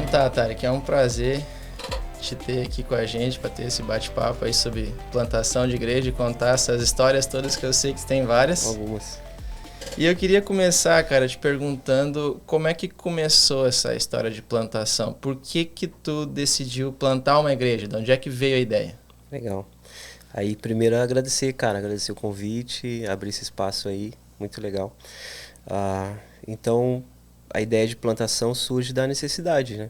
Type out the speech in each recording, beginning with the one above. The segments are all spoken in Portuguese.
tá, Tarek, é um prazer te ter aqui com a gente para ter esse bate-papo aí sobre plantação de igreja e contar essas histórias todas que eu sei que tem várias. Algumas. E eu queria começar, cara, te perguntando como é que começou essa história de plantação? Por que que tu decidiu plantar uma igreja? De onde é que veio a ideia? Legal. Aí, primeiro, agradecer o convite, abrir esse espaço aí, muito legal. Então, a ideia de plantação surge da necessidade, né?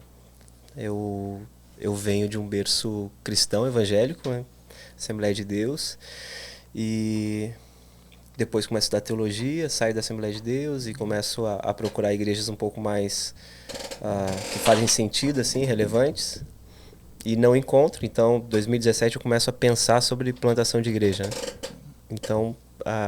Eu venho de um berço cristão, evangélico, né? Assembleia de Deus, e depois começo a estudar teologia, saio da Assembleia de Deus e começo a procurar igrejas um pouco mais que fazem sentido, assim, relevantes, e não encontro. Então, em 2017 eu começo a pensar sobre plantação de igreja, né? Então,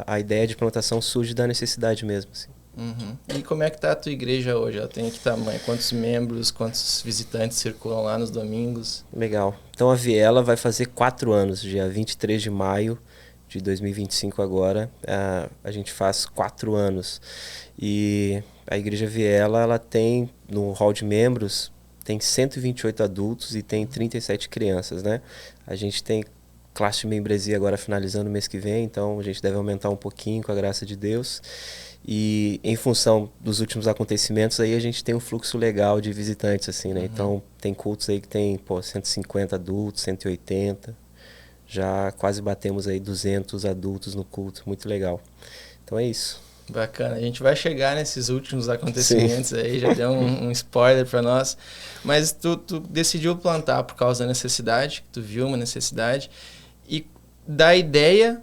a ideia de plantação surge da necessidade mesmo, assim. Uhum. E como é que tá a tua igreja hoje? Ela tem que tamanho? Quantos membros, quantos visitantes circulam lá nos domingos? Legal. Então a Viela vai fazer 4 anos, dia 23 de maio de 2025 agora. A gente faz 4 anos. E a Igreja Viela, ela tem, no hall de membros, tem 128 adultos e tem 37 crianças, né? A gente tem classe de membresia agora finalizando o mês que vem, então a gente deve aumentar um pouquinho com a graça de Deus. E em função dos últimos acontecimentos aí a gente tem um fluxo legal de visitantes, assim, né? Então tem cultos aí que tem 150 adultos, 180, já quase batemos aí 200 adultos no culto, muito legal. Então é isso. Bacana, a gente vai chegar nesses últimos acontecimentos aí, já deu um spoiler para nós, mas tu decidiu plantar por causa da necessidade, tu viu uma necessidade, e da ideia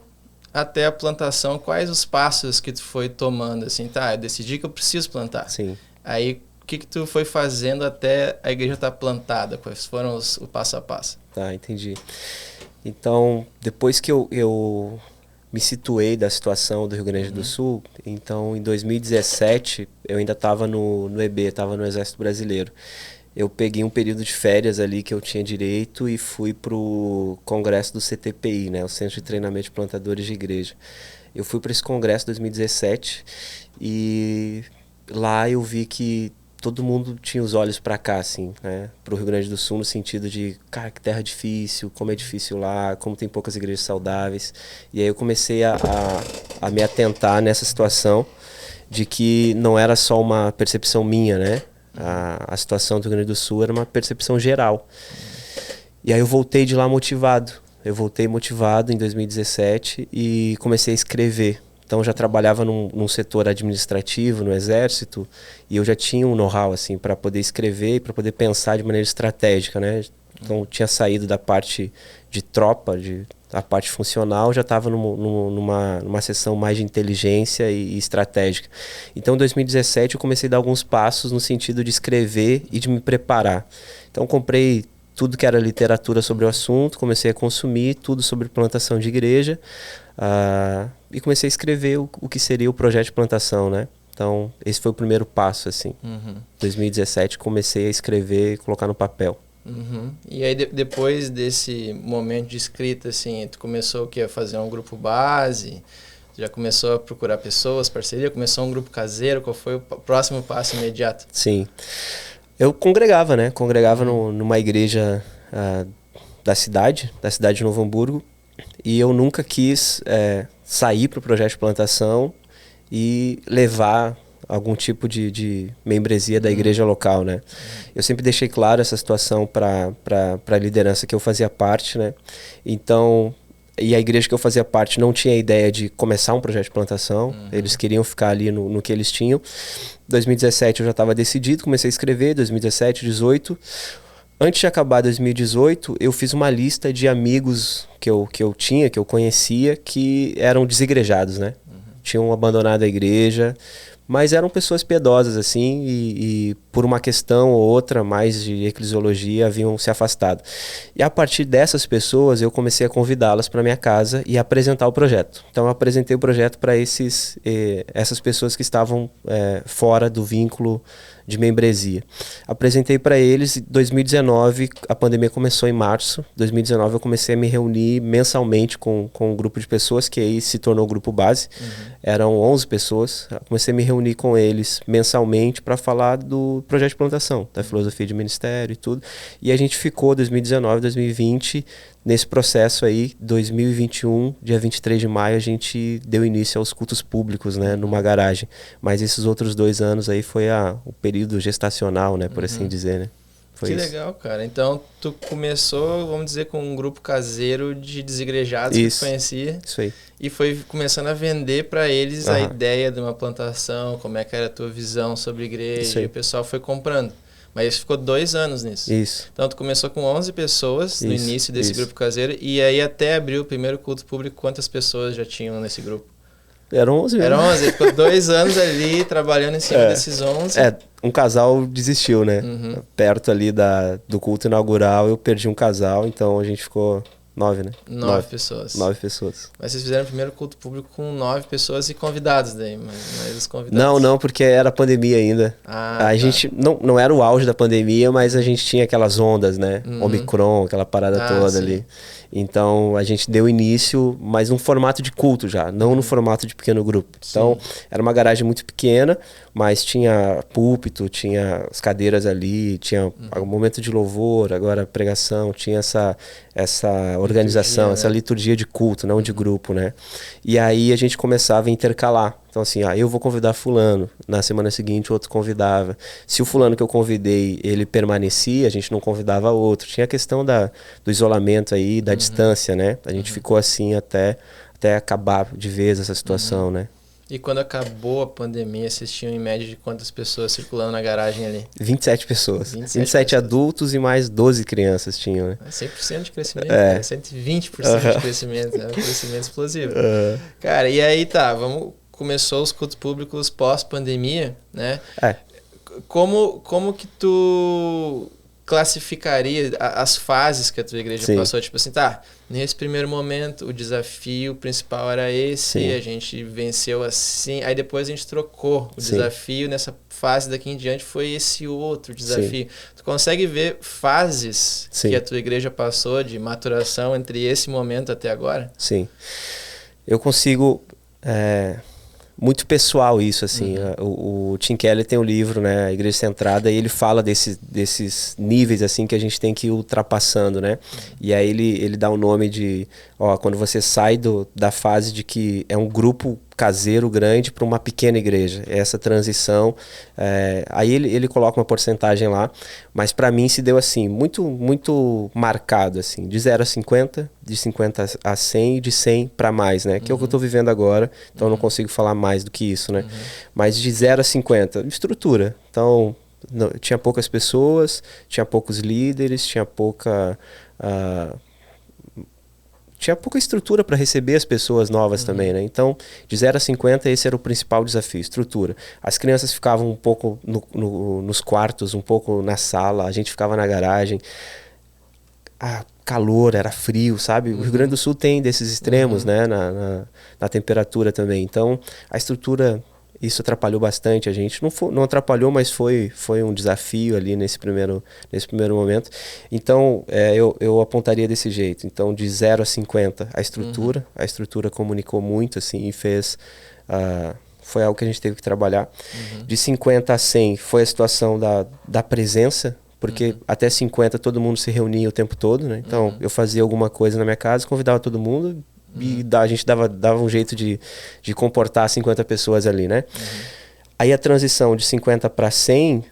até a plantação, quais os passos que tu foi tomando, assim, tá, eu decidi que eu preciso plantar. Sim. Aí, o que tu foi fazendo até a igreja estar plantada? Quais foram o passo a passo? Tá, entendi. Então, depois que eu me situei da situação do Rio Grande do Sul, então em 2017 eu ainda estava no EB, estava no Exército Brasileiro. Eu peguei um período de férias ali que eu tinha direito e fui para o congresso do CTPI, né, o Centro de Treinamento de Plantadores de Igreja. Eu fui para esse congresso em 2017 e lá eu vi que todo mundo tinha os olhos para cá, assim, né, para o Rio Grande do Sul, no sentido de, cara, que terra difícil, como é difícil lá, como tem poucas igrejas saudáveis. E aí eu comecei a me atentar nessa situação de que não era só uma percepção minha, né? A situação do Rio Grande do Sul era uma percepção geral. E aí eu voltei de lá motivado. Eu voltei motivado em 2017 e comecei a escrever. Então eu já trabalhava num setor administrativo, no Exército, e eu já tinha um know-how assim, para poder escrever e para poder pensar de maneira estratégica, né? Então eu tinha saído da parte de tropa, a parte funcional, já estava numa sessão mais de inteligência e estratégica. Então em 2017 eu comecei a dar alguns passos no sentido de escrever e de me preparar. Então comprei tudo que era literatura sobre o assunto, comecei a consumir tudo sobre plantação de igreja, e comecei a escrever o que seria o projeto de plantação, né? Então esse foi o primeiro passo, assim. 2017 comecei a escrever e colocar no papel. E aí depois desse momento de escrita, assim, tu começou o quê? A fazer um grupo base? Tu já começou a procurar pessoas, parceria? Começou um grupo caseiro? Qual foi o próximo passo imediato? Sim. Eu congregava, né? Congregava numa igreja da cidade de Novo Hamburgo, e eu nunca quis sair para o projeto de plantação e levar algum tipo de membresia da igreja local, né? Eu sempre deixei claro essa situação para a liderança que eu fazia parte, né? Então, e a igreja que eu fazia parte não tinha a ideia de começar um projeto de plantação, eles queriam ficar ali no que eles tinham. 2017 eu já estava decidido, comecei a escrever, 2017, 2018. Antes de acabar 2018, eu fiz uma lista de amigos que eu conhecia, que eram desigrejados, né? Tinham abandonado a igreja, mas eram pessoas piedosas, assim, e por uma questão ou outra mais de eclesiologia haviam se afastado. E a partir dessas pessoas eu comecei a convidá-las para minha casa e apresentar o projeto. Então eu apresentei o projeto para essas pessoas que estavam fora do vínculo de membresia. Apresentei para eles. Em 2019, a pandemia começou em março. Em 2019 eu comecei a me reunir mensalmente com um grupo de pessoas, que aí se tornou o grupo base. Eram 11 pessoas. Eu comecei a me reunir com eles mensalmente para falar do projeto de plantação, da filosofia de ministério e tudo. E a gente ficou 2019, 2020 nesse processo aí. 2021, dia 23 de maio, a gente deu início aos cultos públicos, né, numa garagem. Mas esses outros 2 anos aí foi o período gestacional, né, por assim dizer, né. Foi que isso. legal, cara. Então, tu começou, vamos dizer, com um grupo caseiro de desigrejados que tu conhecia. Isso aí. E foi começando a vender para eles a ideia de uma plantação, como é que era a tua visão sobre igreja, e o pessoal foi comprando. Mas ficou 2 anos nisso. Isso. Então, tu começou com 11 pessoas no início desse grupo caseiro, e aí até abriu o primeiro culto público, quantas pessoas já tinham nesse grupo? Eram 11 mesmo. Eram 11, ficou 2 anos ali trabalhando em cima desses 11. Um casal desistiu, né? Perto ali do culto inaugural, eu perdi um casal, então a gente ficou 9, né? 9 pessoas. 9 pessoas. Mas vocês fizeram o primeiro culto público com 9 pessoas e convidados daí, mas os convidados... Não, porque era pandemia ainda. A gente, não era o auge da pandemia, mas a gente tinha aquelas ondas, né? Omicron, aquela parada toda ali. Então, a gente deu início, mas num formato de culto já, não no formato de pequeno grupo. Então, era uma garagem muito pequena, mas tinha púlpito, tinha as cadeiras ali, tinha um momento de louvor, agora pregação, tinha essa organização, liturgia, essa liturgia de culto, não de grupo, né? E aí a gente começava a intercalar. Então assim, eu vou convidar fulano, na semana seguinte o outro convidava. Se o fulano que eu convidei, ele permanecia, a gente não convidava outro. Tinha a questão do isolamento aí, da distância, né? A gente ficou assim até acabar de vez essa situação, né? E quando acabou a pandemia, vocês tinham em média de quantas pessoas circulando na garagem ali? 27 pessoas. 27 adultos e mais 12 crianças tinham, né? 100% de crescimento, cara. 120% de crescimento. É um crescimento explosivo. Cara, e aí começou os cultos públicos pós-pandemia, né? Como que tu classificaria as fases que a tua igreja passou? Tipo assim, nesse primeiro momento o desafio principal era esse, a gente venceu assim, aí depois a gente trocou o desafio, nessa fase daqui em diante foi esse outro desafio. Tu consegue ver fases que a tua igreja passou de maturação entre esse momento até agora? Sim. Eu consigo... muito pessoal isso, assim. O Tim Keller tem um livro, né, A Igreja Centrada, e ele fala desses níveis, assim, que a gente tem que ir ultrapassando, né? E aí ele dá o nome de, quando você sai da fase de que é um grupo caseiro grande para uma pequena igreja, essa transição, aí ele coloca uma porcentagem lá, mas para mim se deu assim, muito, muito marcado, assim, de 0 a 50, de 50 a 100 e de 100 para mais, né, que é o que eu estou vivendo agora, então eu não consigo falar mais do que isso, né, mas de 0 a 50, estrutura, então tinha poucas pessoas, tinha poucos líderes, tinha pouca estrutura para receber as pessoas novas também, né? Então, de 0 a 50, esse era o principal desafio, estrutura. As crianças ficavam um pouco nos quartos, um pouco na sala, a gente ficava na garagem. Calor, era frio, sabe? O Rio Grande do Sul tem desses extremos, né? Na temperatura também. Então, a estrutura... Isso atrapalhou bastante a gente. Não atrapalhou, mas foi um desafio ali nesse primeiro momento. Então, eu apontaria desse jeito. Então, de 0 a 50, a estrutura comunicou muito, assim, e fez... foi algo que a gente teve que trabalhar. De 50 a 100 foi a situação da presença, porque até 50 todo mundo se reunia o tempo todo, né? Então, eu fazia alguma coisa na minha casa, convidava todo mundo... E a gente dava um jeito de comportar 50 pessoas ali, né? Aí a transição de 50 para 100,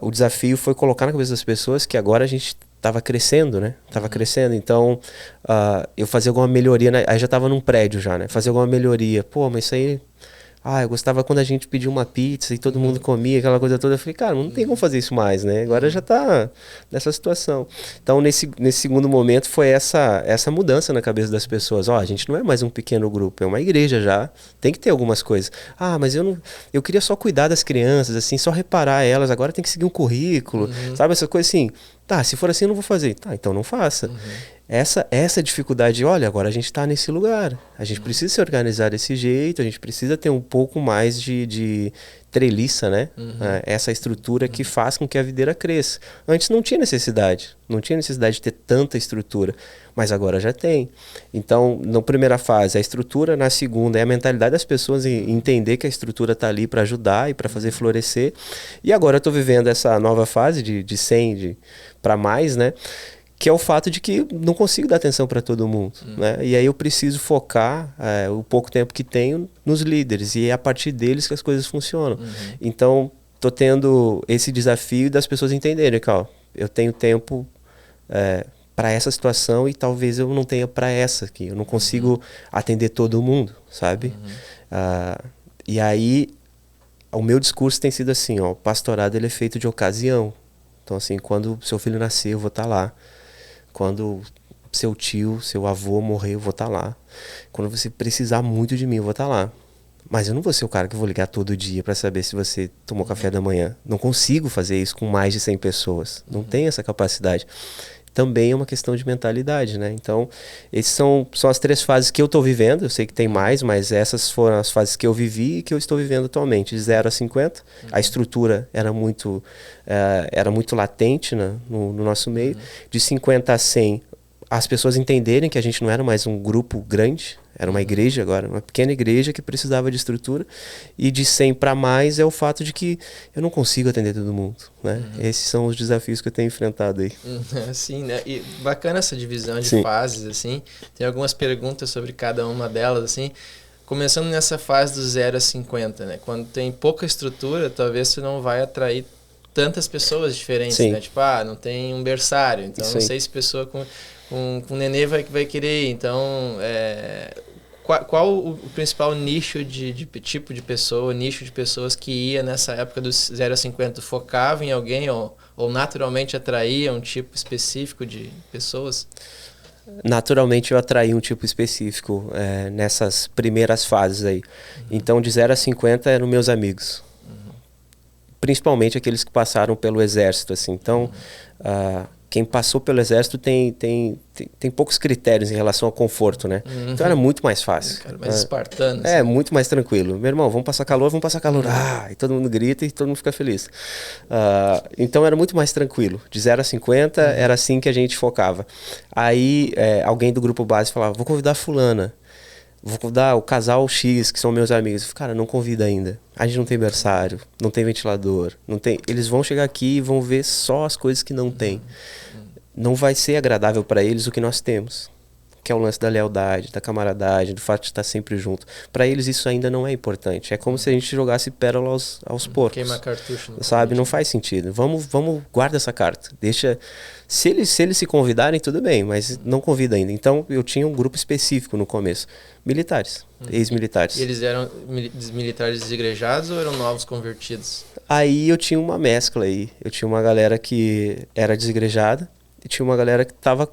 o desafio foi colocar na cabeça das pessoas que agora a gente estava crescendo, né? Tava crescendo, então eu fazia alguma melhoria, aí já estava num prédio já, né? Fazia alguma melhoria, mas isso aí... eu gostava quando a gente pedia uma pizza e todo mundo comia, aquela coisa toda. Eu falei, cara, não tem como fazer isso mais, né? Agora já tá nessa situação. Então, nesse segundo momento, foi essa mudança na cabeça das pessoas. A gente não é mais um pequeno grupo, é uma igreja já. Tem que ter algumas coisas. Mas eu queria só cuidar das crianças, assim, só reparar elas. Agora tem que seguir um currículo, sabe? Essa coisa assim. Se for assim, eu não vou fazer. Então não faça. essa dificuldade, olha, agora a gente está nesse lugar, a gente precisa se organizar desse jeito, a gente precisa ter um pouco mais de treliça, né? Essa estrutura que faz com que a videira cresça. Antes não tinha necessidade de ter tanta estrutura, mas agora já tem. Então, na primeira fase, a estrutura, na segunda, é a mentalidade das pessoas em entender que a estrutura está ali para ajudar e para fazer florescer. E agora eu estou vivendo essa nova fase de 100 para mais, né? Que é o fato de que não consigo dar atenção para todo mundo, né? E aí eu preciso focar o pouco tempo que tenho nos líderes, e é a partir deles que as coisas funcionam. Então, tô tendo esse desafio das pessoas entenderem que, ó, eu tenho tempo para essa situação e talvez eu não tenha para essa aqui. Eu não consigo atender todo mundo, sabe? E aí, o meu discurso tem sido assim, ó, o pastorado ele é feito de ocasião. Então, assim, quando seu filho nascer, eu vou estar lá. Quando seu tio, seu avô morrer, eu vou estar lá. Quando você precisar muito de mim, eu vou estar lá. Mas eu não vou ser o cara que vou ligar todo dia para saber se você tomou café da manhã. Não consigo fazer isso com mais de 100 pessoas. Não tenho essa capacidade. Também é uma questão de mentalidade, né? Então, essas são as 3 fases que eu estou vivendo. Eu sei que tem mais, mas essas foram as fases que eu vivi e que eu estou vivendo atualmente. De 0 a 50, a estrutura era muito latente, né, no nosso meio. De 50 a 100, as pessoas entenderem que a gente não era mais um grupo grande, era uma igreja agora, uma pequena igreja que precisava de estrutura. E de 100 para mais é o fato de que eu não consigo atender todo mundo, né? Esses são os desafios que eu tenho enfrentado aí. Sim, né? E bacana essa divisão de fases, assim. Tem algumas perguntas sobre cada uma delas, assim. Começando nessa fase do 0 a 50, né? Quando tem pouca estrutura, talvez você não vai atrair tantas pessoas diferentes, né? Tipo, não tem um berçário, então não sei se pessoa com nenê vai querer ir. Então, qual o principal nicho de tipo de pessoa, nicho de pessoas que ia nessa época dos 0 a 50? Focava em alguém ou naturalmente atraía um tipo específico de pessoas? Naturalmente eu atraí um tipo específico nessas primeiras fases aí. Então, de 0 a 50 eram meus amigos. Principalmente aqueles que passaram pelo exército, assim. Então, quem passou pelo exército tem poucos critérios em relação ao conforto, né? Então era muito mais fácil. Cara, mais espartano. Assim. Muito mais tranquilo. Meu irmão, vamos passar calor. E todo mundo grita e todo mundo fica feliz. Então era muito mais tranquilo. De 0 a 50 era assim que a gente focava. Aí alguém do grupo base falava, vou convidar fulana. Vou convidar o casal X, que são meus amigos. Eu falei, cara, não convida ainda. A gente não tem berçário, não tem ventilador, não tem. Eles vão chegar aqui e vão ver só as coisas que não tem. Não vai ser agradável para eles o que nós temos, que é o lance da lealdade, da camaradagem, do fato de estar sempre junto. Para eles isso ainda não é importante. É como se a gente jogasse pérola aos porcos. Queimar cartucho. Sabe? Não faz sentido. Vamos guarda essa carta. Deixa. Se eles se convidarem, tudo bem, mas não convida ainda. Então eu tinha um grupo específico no começo. Militares, ex-militares. E eles eram militares desigrejados ou eram novos convertidos? Aí eu tinha uma mescla aí. Eu tinha uma galera que era desigrejada e tinha uma galera que tava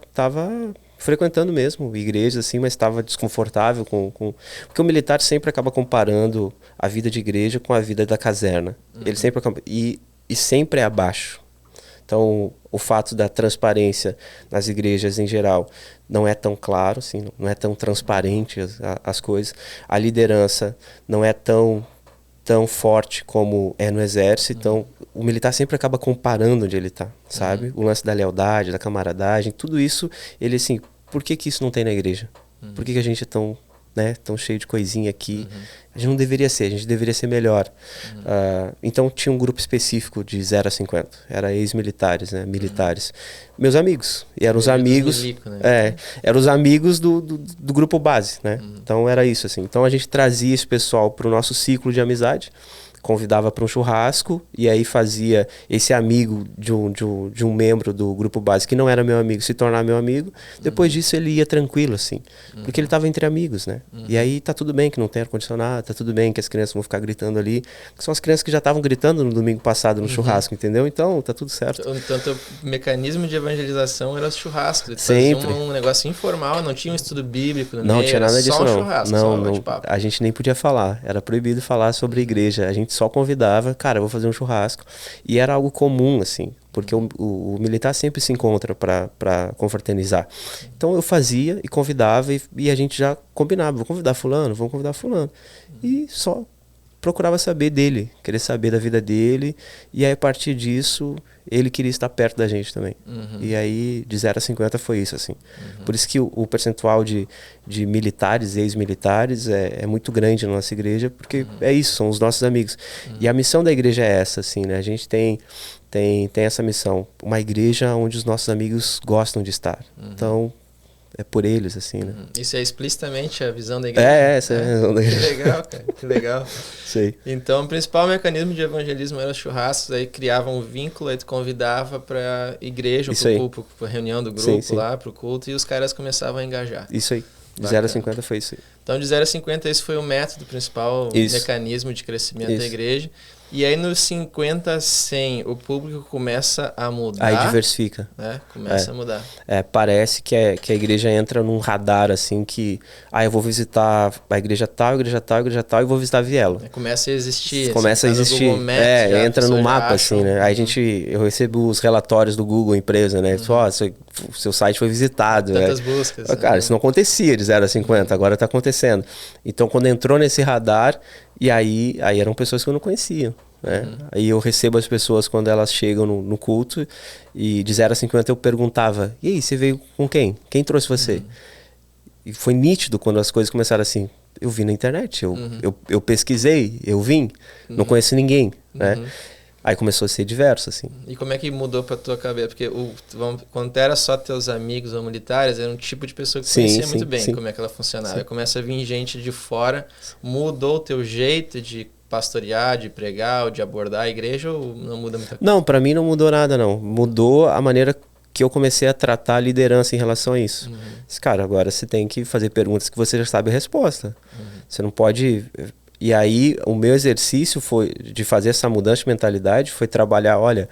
frequentando mesmo igrejas, assim, mas estava desconfortável porque o militar sempre acaba comparando a vida de igreja com a vida da caserna. Ele sempre e sempre é abaixo. Então, o fato da transparência nas igrejas em geral não é tão claro, assim, não é tão transparente as coisas. A liderança não é tão forte como é no exército. Então, o militar sempre acaba comparando onde ele está, sabe? O lance da lealdade, da camaradagem, tudo isso, ele assim, por que isso não tem na igreja? Por que a gente é tão cheio de coisinha aqui? A gente não deveria ser, a gente deveria ser melhor. Então tinha um grupo específico de 0 a 50. Era ex-militares, né? Militares. Meus amigos. E eram os amigos. Milico, né? Eram os amigos do grupo base, né? Então era isso, assim. Então a gente trazia esse pessoal para o nosso ciclo de amizade. Convidava para um churrasco e aí fazia esse amigo de um membro do grupo base que não era meu amigo se tornar meu amigo. Depois disso ele ia tranquilo, assim, porque ele estava entre amigos, né? E aí tá tudo bem que não tem ar-condicionado, tá tudo bem que as crianças vão ficar gritando ali, que são as crianças que já estavam gritando no domingo passado no churrasco, entendeu? Então tá tudo certo. Então teu mecanismo de evangelização era os churrascos. Sempre. Um negócio informal, não tinha um estudo bíblico no não meio, tinha nada disso, só um não. churrasco, não, só um não. bate-papo. A gente nem podia falar, era proibido falar sobre a igreja. A gente só convidava, cara, eu vou fazer um churrasco. E era algo comum, assim. porque o militar sempre se encontra para confraternizar. Então eu fazia e convidava e a gente já combinava, vamos convidar fulano. E só procurava saber dele, querer saber da vida dele, e aí a partir disso ele queria estar perto da gente também. E aí de 0 a 50 foi isso, assim. Por isso que o percentual de militares, ex-militares é muito grande na nossa igreja, porque é isso, são os nossos amigos. E a missão da igreja é essa, assim, né? A gente tem essa missão, uma igreja onde os nossos amigos gostam de estar. Então, é por eles, assim, né? Isso é explicitamente a visão da igreja? Essa é a visão da igreja. Que legal, cara, que legal. Sei. Então, o principal mecanismo de evangelismo era os churrascos, aí criavam um vínculo, aí tu convidava pra igreja, pra reunião do grupo lá, pro culto, e os caras começavam a engajar. Isso aí. De 0 a 50 foi isso aí. Então, de 0 a 50, esse foi o método principal, mecanismo de crescimento da igreja. E aí, nos 50 a 100, o público começa a mudar. Aí diversifica. Né? Começa a mudar. Parece que a igreja entra num radar, assim, que... eu vou visitar a igreja tal, e vou visitar a Viela. Começa a existir. Começa a existir. Entra no mapa, assim, né? Aí eu recebo os relatórios do Google Empresa, né? Seu site foi visitado. Tantas buscas. Cara, isso não acontecia de 0 a 50, agora está acontecendo. Então, quando entrou nesse radar, e aí eram pessoas que eu não conhecia. Né? Aí eu recebo as pessoas quando elas chegam no culto, e de 0 a 50 eu perguntava, e aí, você veio com quem? Quem trouxe você? E foi nítido quando as coisas começaram assim, eu vi na internet, eu pesquisei, eu vim, não conheço ninguém, né? Aí começou a ser diverso, assim. E como é que mudou pra tua cabeça? Porque quando era só teus amigos ou militares, era um tipo de pessoa que conhecia muito bem como é que ela funcionava. Aí começa a vir gente de fora, mudou o teu jeito de pastorear, de pregar, ou de abordar a igreja, ou não muda muita coisa? Não, pra mim não mudou nada, não. Mudou a maneira que eu comecei a tratar a liderança em relação a isso. Cara, agora você tem que fazer perguntas que você já sabe a resposta. Você não pode... E aí, o meu exercício foi de fazer essa mudança de mentalidade, foi trabalhar, olha,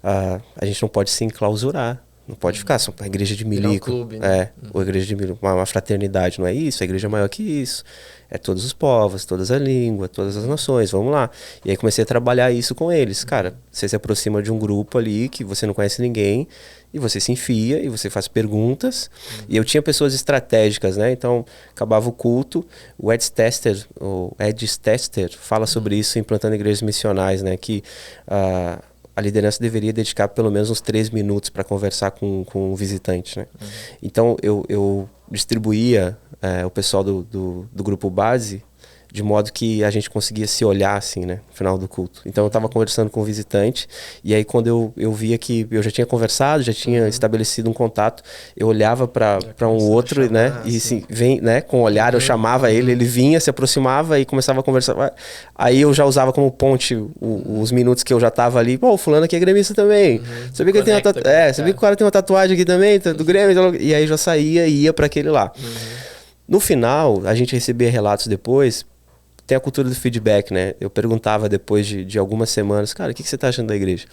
a gente não pode se enclausurar, não pode ficar só a igreja de milico, clube, né? Ou a igreja de milico, uma fraternidade, não é isso, a igreja é maior que isso, é todos os povos, todas as línguas, todas as nações, vamos lá. E aí comecei a trabalhar isso com eles. Cara, você se aproxima de um grupo ali que você não conhece ninguém, e você se enfia, e você faz perguntas. E eu tinha pessoas estratégicas, né? Então, acabava o culto, o Ed Tester fala sobre isso em Plantando Igrejas Missionais, né? Que a liderança deveria dedicar pelo menos uns 3 minutos para conversar com o visitante, né? Então, eu distribuía o pessoal do grupo base de modo que a gente conseguia se olhar assim, né, no final do culto. Então eu estava conversando com o visitante, e aí quando eu via que eu já tinha conversado, já tinha estabelecido um contato, eu olhava para um outro, chamar, né, e assim, né, com o olhar eu chamava ele vinha, se aproximava e começava a conversar. Aí eu já usava como ponte os minutos que eu já estava ali, o fulano aqui é gremista também. Sabia que ele tem uma sabia que o cara tem uma tatuagem aqui também, do Grêmio, e aí eu já saía e ia para aquele lá. No final, a gente recebia relatos depois. Tem a cultura do feedback, né? Eu perguntava depois de algumas semanas, cara, o que você tá achando da igreja?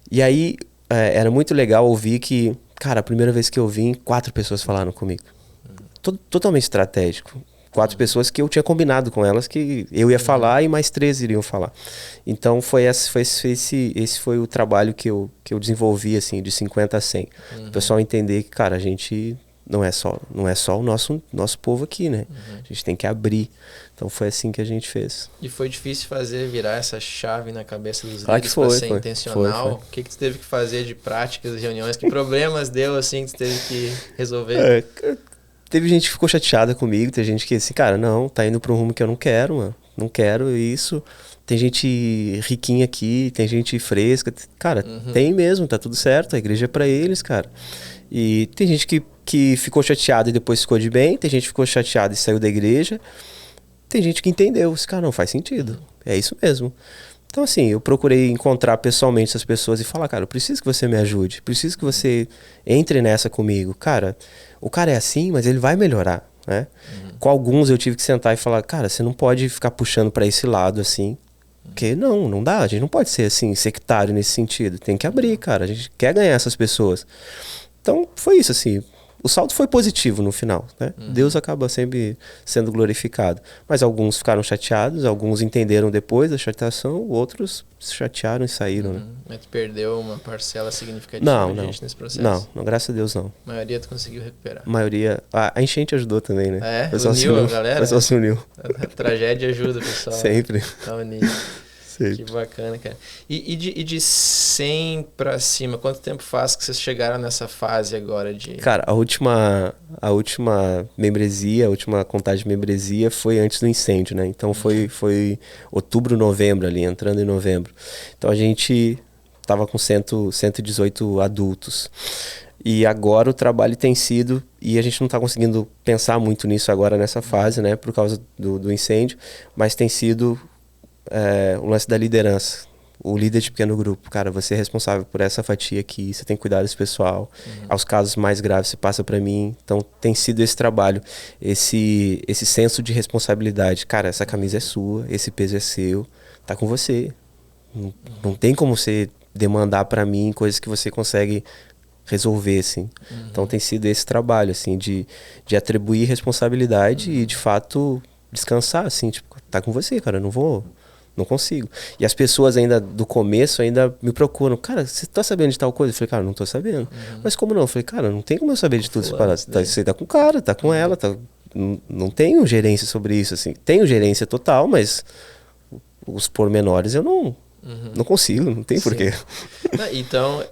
E aí, era muito legal ouvir que, cara, a primeira vez que eu vim, 4 pessoas falaram comigo. Totalmente estratégico. 4 pessoas que eu tinha combinado com elas que eu ia falar e mais 3 iriam falar. Então, esse foi o trabalho que eu desenvolvi, assim, de 50 a 100. O pessoal entender que, cara, a gente... Não é só o nosso povo aqui, né? A gente tem que abrir. Então foi assim que a gente fez. E foi difícil virar essa chave na cabeça dos líderes para ser intencional? O que tu teve que fazer de práticas, reuniões? Que problemas deu assim que tu teve que resolver? Teve gente que ficou chateada comigo, tem gente que assim, cara, não, tá indo para um rumo que eu não quero, mano. Não quero isso. Tem gente riquinha aqui, tem gente fresca. Cara, tem mesmo, tá tudo certo. A igreja é para eles, cara. E tem gente que ficou chateada e depois ficou de bem. Tem gente que ficou chateada e saiu da igreja. Tem gente que entendeu. Esse cara não faz sentido. É isso mesmo. Então, assim, eu procurei encontrar pessoalmente essas pessoas e falar, cara, eu preciso que você me ajude. Preciso que você entre nessa comigo. Cara, o cara é assim, mas ele vai melhorar, né? Com alguns eu tive que sentar e falar, cara, você não pode ficar puxando para esse lado, assim. Porque não dá. A gente não pode ser, assim, sectário nesse sentido. Tem que abrir, cara. A gente quer ganhar essas pessoas. Então, foi isso, assim. o saldo foi positivo no final, né? Deus acaba sempre sendo glorificado. Mas alguns ficaram chateados, alguns entenderam depois da chateação, outros se chatearam e saíram, né? Mas tu perdeu uma parcela significativa de gente nesse processo? Não, graças a Deus não. A maioria tu conseguiu recuperar? A maioria... A enchente ajudou também, né? O pessoal uniu a galera? O pessoal se uniu. A tragédia ajuda o pessoal. Sempre. Tá unido. Que bacana, cara. E de 100 pra cima, quanto tempo faz que vocês chegaram nessa fase agora de... Cara, a última membresia, a última contagem de membresia foi antes do incêndio, né? Então foi outubro, novembro ali, entrando em novembro. Então a gente tava com 118 adultos. E agora o trabalho tem sido, e a gente não tá conseguindo pensar muito nisso agora nessa fase, né? Por causa do incêndio, mas tem sido... o lance da liderança, o líder de pequeno grupo, cara, você é responsável por essa fatia aqui, você tem que cuidar desse pessoal, aos casos mais graves você passa para mim, então tem sido esse trabalho, esse senso de responsabilidade, cara, essa camisa é sua, esse peso é seu, tá com você, não tem como você demandar para mim coisas que você consegue resolver, assim, então tem sido esse trabalho, assim, de atribuir responsabilidade e de fato descansar, assim, tipo, tá com você, cara, não consigo. E as pessoas ainda do começo ainda me procuram. Cara, você tá sabendo de tal coisa? Eu falei, cara, não tô sabendo. Mas como não? Eu falei, cara, não tem como eu saber de tudo separado. Você tá com o cara, tá com ela, não tenho gerência sobre isso, assim. Tenho gerência total, mas os pormenores eu não consigo, não tem porquê. Então,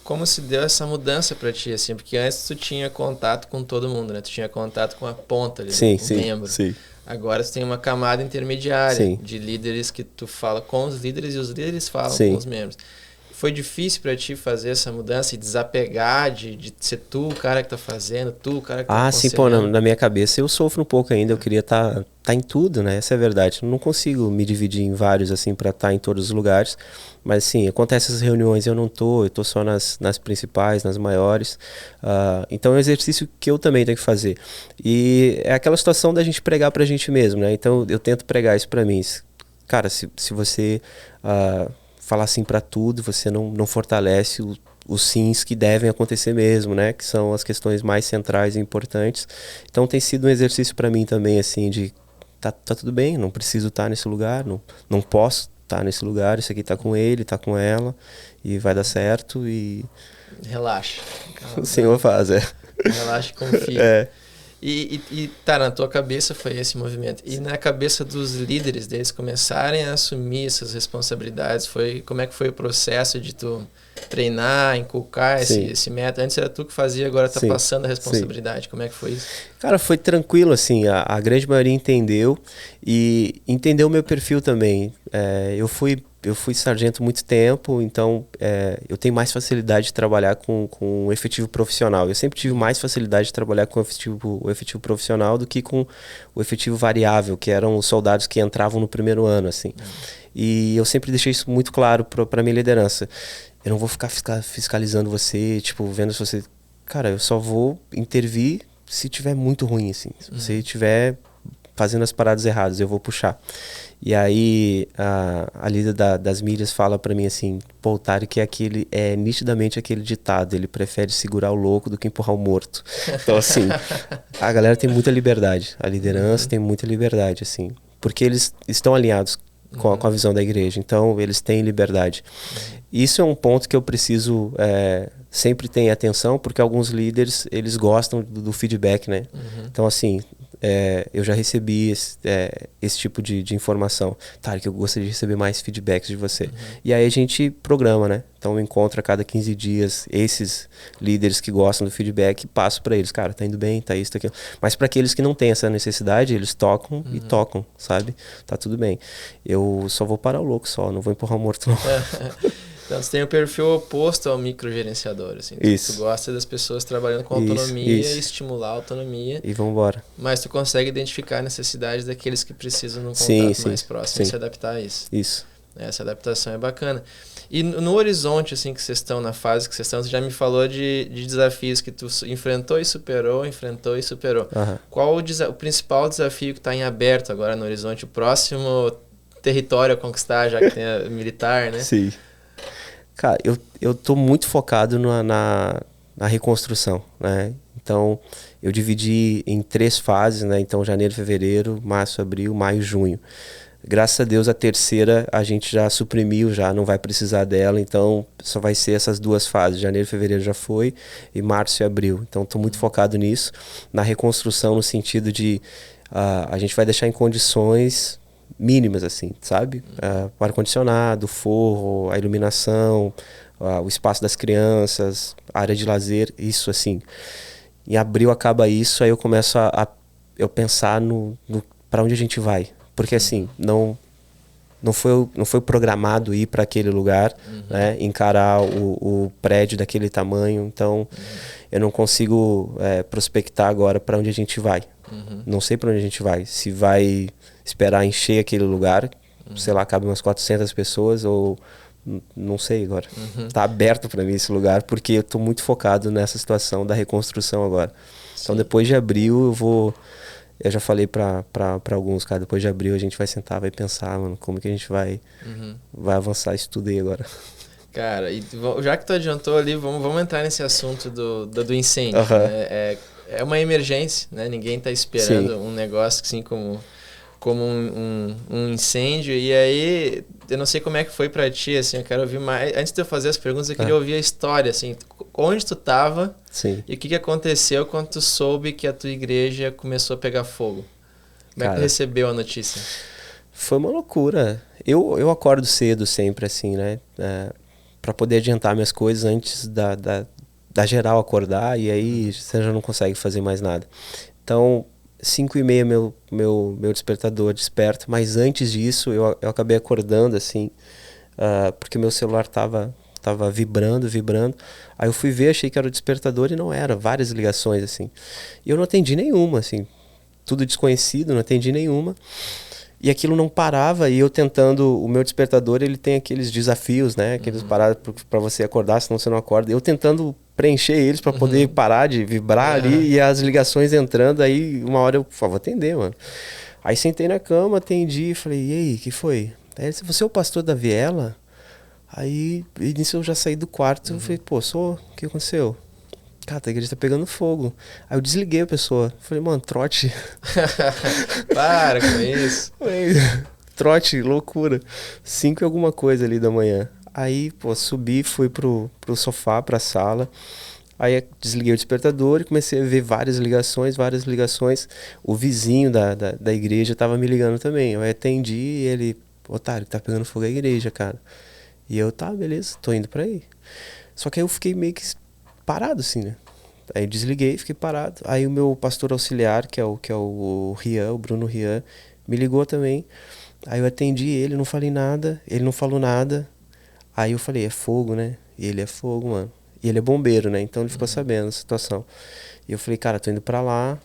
como se deu essa mudança pra ti, assim? Porque antes tu tinha contato com todo mundo, né? Tu tinha contato com a ponta ali, com o membro. Sim. Agora você tem uma camada intermediária de líderes que tu fala com os líderes e os líderes falam com os membros. Foi difícil para ti fazer essa mudança e desapegar de ser tu o cara que tá fazendo, tu o cara que tá sim, pô, na minha cabeça eu sofro um pouco ainda, eu queria tá em tudo, né? Essa é a verdade. Eu não consigo me dividir em vários, assim, para estar em todos os lugares. Mas, assim, acontece essas reuniões eu tô só nas principais, nas maiores. Então é um exercício que eu também tenho que fazer. E é aquela situação da gente pregar pra gente mesmo, né? Então eu tento pregar isso pra mim. Cara, se você falar sim pra tudo, você não fortalece os sims que devem acontecer mesmo, né? Que são as questões mais centrais e importantes. Então tem sido um exercício pra mim também, assim, de tá tudo bem, não preciso estar nesse lugar, não posso estar nesse lugar, isso aqui tá com ele, tá com ela, e vai dar certo e... Relaxa. O Senhor faz, Relaxa e confia. E tá, na tua cabeça foi esse movimento. E na cabeça dos líderes, deles começarem a assumir essas responsabilidades, como é que foi o processo de tu treinar, inculcar esse método? Antes era tu que fazia, agora tá passando a responsabilidade. Como é que foi isso? Cara, foi tranquilo, assim, a grande maioria entendeu e entendeu o meu perfil também. Eu fui sargento muito tempo, então eu tenho mais facilidade de trabalhar com o efetivo profissional. Eu sempre tive mais facilidade de trabalhar com o efetivo profissional do que com o efetivo variável, que eram os soldados que entravam no primeiro ano, assim. E eu sempre deixei isso muito claro para minha liderança. Eu não vou ficar fiscalizando você, tipo, vendo se você... Cara, eu só vou intervir se tiver muito ruim, assim. Se você estiver fazendo as paradas erradas, eu vou puxar. E aí a líder das mídias fala pra mim assim, pô, Otário, que é nitidamente aquele ditado, ele prefere segurar o louco do que empurrar o morto. Então assim, a galera tem muita liberdade, a liderança tem muita liberdade, assim, porque eles estão alinhados com a visão da igreja, então eles têm liberdade. Isso é um ponto que eu preciso sempre ter atenção, porque alguns líderes, eles gostam do feedback, né? Então assim, eu já recebi esse tipo de informação. Tá, que eu gostaria de receber mais feedbacks de você. E aí a gente programa, né? Então eu encontro a cada 15 dias esses líderes que gostam do feedback e passo para eles. Cara, tá indo bem, tá isso, tá aquilo. Mas para aqueles que não têm essa necessidade, eles tocam e tocam, sabe? Tá tudo bem. Eu só vou parar o louco só, não vou empurrar o morto não. Então você tem o perfil oposto ao microgerenciador, assim. Tu gosta das pessoas trabalhando com autonomia e estimular a autonomia. E vambora. Mas tu consegue identificar a necessidade daqueles que precisam de um contato mais próximo e se adaptar a isso. Isso. Essa adaptação é bacana. E no horizonte, assim, que vocês estão, na fase que vocês estão, você já me falou de desafios que tu enfrentou e superou. Qual o principal desafio que está em aberto agora no horizonte? O próximo território a conquistar, já que tem a militar, né? Sim. Cara, eu tô muito focado na na reconstrução, né? Então, eu dividi em 3 fases, né? Então, janeiro, fevereiro, março, abril, maio, junho. Graças a Deus, a terceira a gente já suprimiu, já não vai precisar dela, então só vai ser essas 2 fases. Janeiro e fevereiro já foi, e março e abril. Então, estou muito focado nisso, na reconstrução, no sentido de a gente vai deixar em condições mínimas, assim, sabe? O ar-condicionado, o forro, a iluminação, o espaço das crianças, a área de lazer, isso assim. Em abril acaba isso, aí eu começo eu pensar no para onde a gente vai. Porque assim, não foi programado ir para aquele lugar, né? Encarar o prédio daquele tamanho, então eu não consigo prospectar agora para onde a gente vai. Não sei para onde a gente vai. Se vai esperar encher aquele lugar, sei lá, cabe umas 400 pessoas ou não sei agora. Tá aberto para mim esse lugar porque eu tô muito focado nessa situação da reconstrução agora. Sim. Então depois de abril eu já falei pra alguns, cara, depois de abril a gente vai sentar, vai pensar, mano, como que a gente vai avançar isso tudo aí agora. Cara, e já que tu adiantou ali, vamos entrar nesse assunto do incêndio. Né? É uma emergência, né? Ninguém tá esperando um negócio assim como um incêndio. E aí, eu não sei como é que foi pra ti, assim, eu quero ouvir mais. Antes de eu fazer as perguntas, eu queria ouvir a história, assim, onde tu tava e o que aconteceu quando tu soube que a tua igreja começou a pegar fogo. Como é que tu recebeu a notícia? Foi uma loucura. Eu acordo cedo sempre, assim, né? Pra poder adiantar minhas coisas antes da geral acordar, e aí você já não consegue fazer mais nada. Então, 5h30 meu despertador desperta, mas antes disso eu acabei acordando, assim, porque meu celular tava vibrando. Aí eu fui ver, achei que era o despertador e não era, várias ligações, assim. E eu não atendi nenhuma, assim, tudo desconhecido, não atendi nenhuma. E aquilo não parava, e eu tentando, o meu despertador, ele tem aqueles desafios, né, aqueles paradas para você acordar, senão você não acorda. Eu tentando preencher eles para poder parar de vibrar ali, e as ligações entrando, aí uma hora eu vou atender, mano. Aí sentei na cama, atendi, falei, e aí, que foi? Aí ele disse, você é o pastor da Viela? Aí, nisso eu já saí do quarto, eu falei, pô, o que aconteceu? Cara, a igreja tá pegando fogo. Aí eu desliguei a pessoa. Falei, mano, trote. Para com isso. Trote, loucura. 5 e alguma coisa ali da manhã. Aí, pô, subi, fui pro sofá, pra sala. Aí desliguei o despertador e comecei a ver várias ligações. O vizinho da igreja tava me ligando também. Eu atendi e ele, otário, tá pegando fogo a igreja, cara. E eu, tá, beleza, tô indo pra aí. Só que aí eu fiquei meio que parado, assim, né? Aí eu desliguei, fiquei parado. Aí o meu pastor auxiliar, que é o Rian, o Bruno Rian, me ligou também. Aí eu atendi ele, não falei nada, ele não falou nada. Aí eu falei, é fogo, né? E ele, é fogo, mano. E ele é bombeiro, né? Então ele ficou sabendo da situação. E eu falei, cara, tô indo pra lá.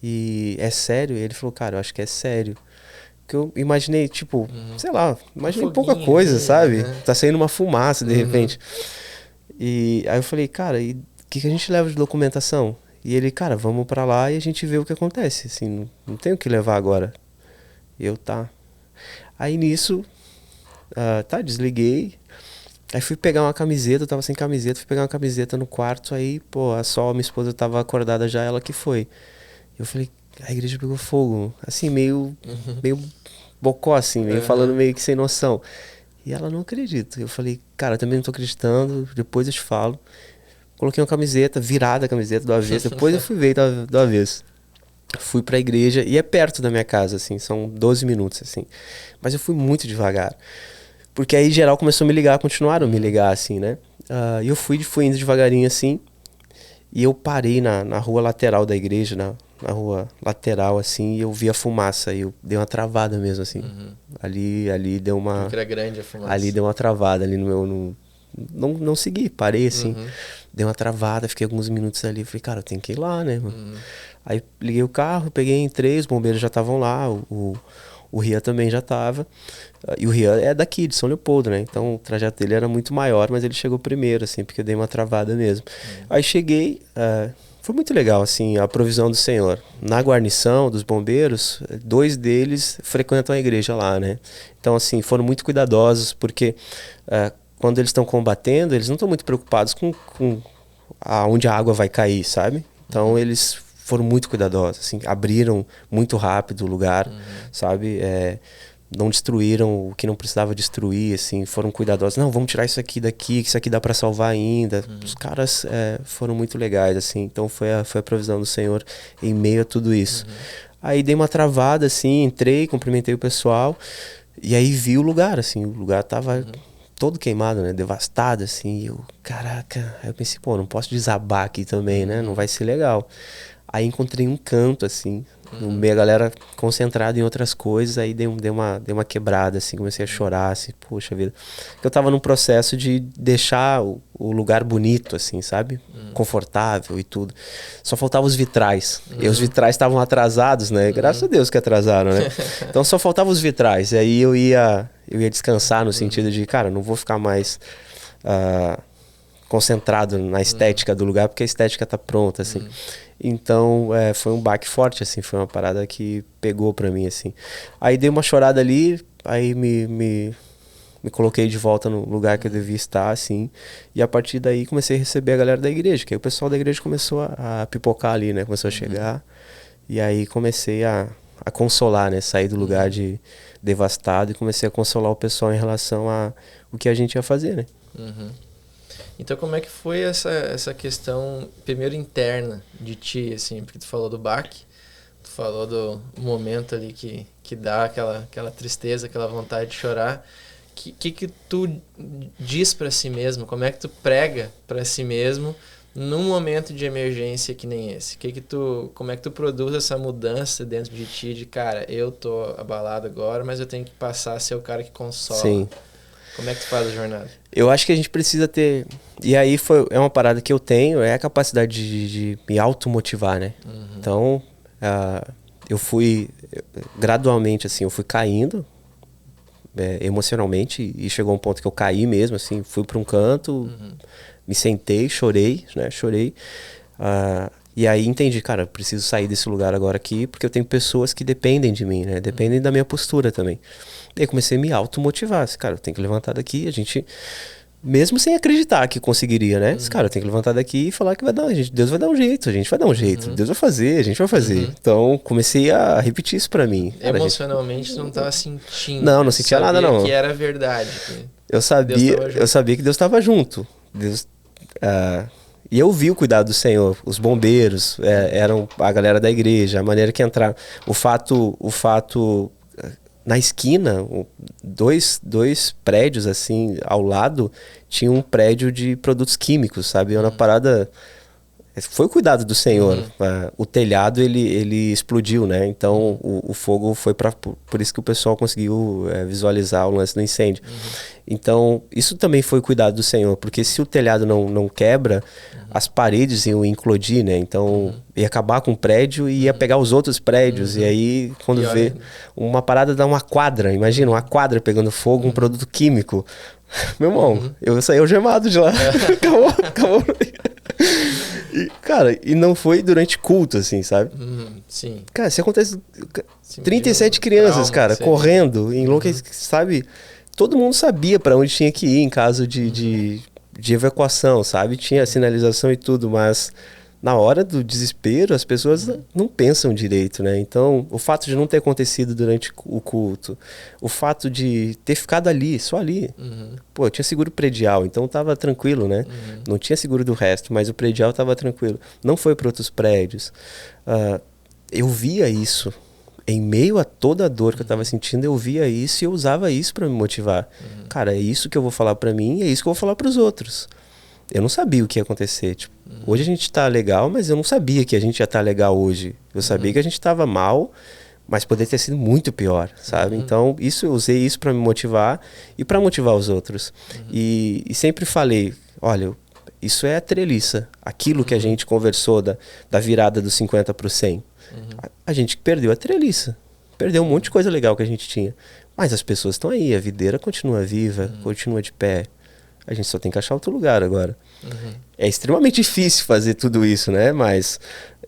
E é sério? E ele falou, cara, eu acho que é sério. Porque eu imaginei, tipo, sei lá, imaginei pouca coisa, sabe? Tá saindo uma fumaça de repente. E aí eu falei, cara, e o que a gente leva de documentação? E ele, cara, vamos pra lá e a gente vê o que acontece, assim, não tem o que levar agora. E eu, tá. Aí nisso, desliguei. Aí fui pegar uma camiseta, eu tava sem camiseta, fui pegar uma camiseta no quarto, aí, pô, a Sol, minha esposa, tava acordada já, ela que foi. Eu falei, a igreja pegou fogo, assim, meio bocó, assim, meio falando meio que sem noção. E ela, não acredita. Eu falei, cara, também não tô acreditando, depois eu te falo. Coloquei uma camiseta, virada a camiseta do avesso, depois eu fui ver do avesso. Fui pra igreja, e é perto da minha casa, assim, são 12 minutos, assim. Mas eu fui muito devagar. Porque aí geral começou a me ligar, continuaram a me ligar, assim, né? E eu fui indo devagarinho, assim, e eu parei na rua lateral da igreja, na rua lateral, assim, e eu vi a fumaça, e eu dei uma travada mesmo, assim. Ali deu uma... Porque era grande a fumaça. Ali deu uma travada, ali no meu... Não segui, parei, assim. Dei uma travada, fiquei alguns minutos ali, falei, cara, eu tenho que ir lá, né, mano? Aí liguei o carro, peguei, entrei, os bombeiros já estavam lá, o Rian também já estava. E o Rian é daqui, de São Leopoldo, né? Então o trajeto dele era muito maior, mas ele chegou primeiro, assim, porque eu dei uma travada mesmo. Aí cheguei, foi muito legal, assim, a provisão do Senhor. Na guarnição dos bombeiros, 2 deles frequentam a igreja lá, né? Então, assim, foram muito cuidadosos, porque quando eles estão combatendo, eles não estão muito preocupados com aonde a água vai cair, sabe? Então eles foram muito cuidadosos, assim, abriram muito rápido o lugar, sabe? Não destruíram o que não precisava destruir, assim, foram cuidadosos. Não, vamos tirar isso aqui daqui, que isso aqui dá para salvar ainda. Os caras foram muito legais, assim. Então foi a provisão do Senhor em meio a tudo isso. Aí dei uma travada, assim, entrei, cumprimentei o pessoal e aí vi o lugar, assim, o lugar tava todo queimado, né, devastado, assim. E eu, caraca, aí eu pensei, pô, não posso desabar aqui também, né, não vai ser legal. Aí encontrei um canto, assim, no meio a galera concentrada em outras coisas, aí dei uma quebrada, assim, comecei a chorar, assim, poxa vida. Eu tava num processo de deixar o lugar bonito, assim, sabe? Confortável e tudo. Só faltavam os vitrais. E os vitrais estavam atrasados, né? Graças a Deus que atrasaram, né? Então só faltavam os vitrais. E aí eu ia descansar no sentido de, cara, não vou ficar mais concentrado na estética do lugar, porque a estética tá pronta, assim. Então, foi um baque forte, assim, foi uma parada que pegou pra mim, assim. Aí dei uma chorada ali, aí me coloquei de volta no lugar que eu devia estar, assim, e a partir daí comecei a receber a galera da igreja, que aí o pessoal da igreja começou a pipocar ali, né, começou a chegar, e aí comecei a consolar, né, sair do lugar de devastado e comecei a consolar o pessoal em relação a o que a gente ia fazer, né. Então como é que foi essa questão, primeiro interna de ti, assim, porque tu falou do baque, tu falou do momento ali que dá aquela tristeza, aquela vontade de chorar, que tu diz pra si mesmo, como é que tu prega pra si mesmo num momento de emergência que nem esse? Como é que tu produz essa mudança dentro de ti de, cara, eu tô abalado agora, mas eu tenho que passar a ser o cara que consola? Sim. Como é que tu faz a jornada? Eu acho que a gente precisa ter... E aí é uma parada que eu tenho, é a capacidade de me automotivar, né? Então, eu fui gradualmente, assim, eu fui caindo emocionalmente e chegou um ponto que eu caí mesmo, assim, fui para um canto, me sentei, chorei, né? Chorei. E aí entendi, cara, eu preciso sair desse lugar agora aqui, porque eu tenho pessoas que dependem de mim, né? Dependem da minha postura também. E aí comecei a me automotivar. Cara, eu tenho que levantar daqui, a gente... Mesmo sem acreditar que conseguiria, né? Cara, eu tenho que levantar daqui e falar que Deus vai dar um jeito, a gente vai dar um jeito. Deus vai fazer, a gente vai fazer. Então, comecei a repetir isso pra mim. Cara, emocionalmente, tu não tava sentindo. Não sentia nada, não. Que era verdade. Eu sabia que Deus estava junto. E eu vi o cuidado do Senhor. Os bombeiros eram a galera da igreja, a maneira que entraram. O fato na esquina, dois prédios assim ao lado, tinha um prédio de produtos químicos, sabe? Uma parada... Foi o cuidado do Senhor. O telhado ele explodiu, né? Então o fogo foi por isso que o pessoal conseguiu visualizar o lance do incêndio. Então isso também foi o cuidado do Senhor, porque se o telhado não quebra, as paredes iam implodir, né? Então ia acabar com o prédio e ia pegar os outros prédios. E aí quando vê uma parada dá uma quadra, imagina uma quadra pegando fogo, um produto químico. Meu irmão, eu saí algemado de lá. Acabou. E não foi durante culto, assim, sabe? Sim. Cara, se acontece... 37 crianças, cara, correndo, sabe? Todo mundo sabia pra onde tinha que ir em caso de evacuação, sabe? Tinha sinalização e tudo, mas na hora do desespero as pessoas não pensam direito, né? Então, o fato de não ter acontecido durante o culto, o fato de ter ficado ali, só ali. Pô, eu tinha seguro predial, então tava tranquilo, né? Não tinha seguro do resto, mas o predial tava tranquilo. Não foi para outros prédios. Eu via isso. Em meio a toda a dor que eu tava sentindo, eu via isso e eu usava isso para me motivar. Cara, é isso que eu vou falar para mim, é isso que eu vou falar para os outros. Eu não sabia o que ia acontecer. Tipo, hoje a gente tá legal, mas eu não sabia que a gente ia estar legal hoje. Eu sabia que a gente tava mal, mas poderia ter sido muito pior, sabe? Então, eu usei isso para me motivar e para motivar os outros. E sempre falei, olha, isso é a treliça. Aquilo que a gente conversou da virada do 50 para o 100. A gente perdeu a treliça. Perdeu um monte de coisa legal que a gente tinha. Mas as pessoas estão aí, a videira continua viva, continua de pé. A gente só tem que achar outro lugar agora. É extremamente difícil fazer tudo isso, né? Mas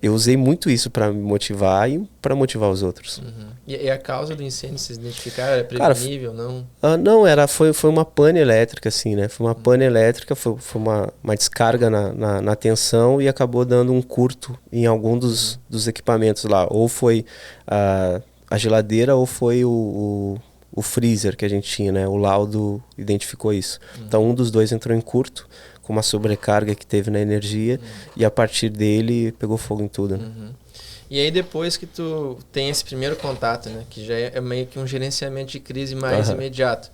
eu usei muito isso para me motivar e para motivar os outros. Uhum. E a causa do incêndio, vocês identificaram? Era prevenível, não? Não, foi uma pane elétrica, assim, né? Foi uma pane elétrica, foi uma descarga na tensão e acabou dando um curto em algum dos equipamentos lá. Ou foi a geladeira ou foi o freezer que a gente tinha, né? O laudo identificou isso. Então, um dos dois entrou em curto, com uma sobrecarga que teve na energia, e a partir dele pegou fogo em tudo. Né? E aí depois que tu tem esse primeiro contato, né, que já é meio que um gerenciamento de crise mais imediato,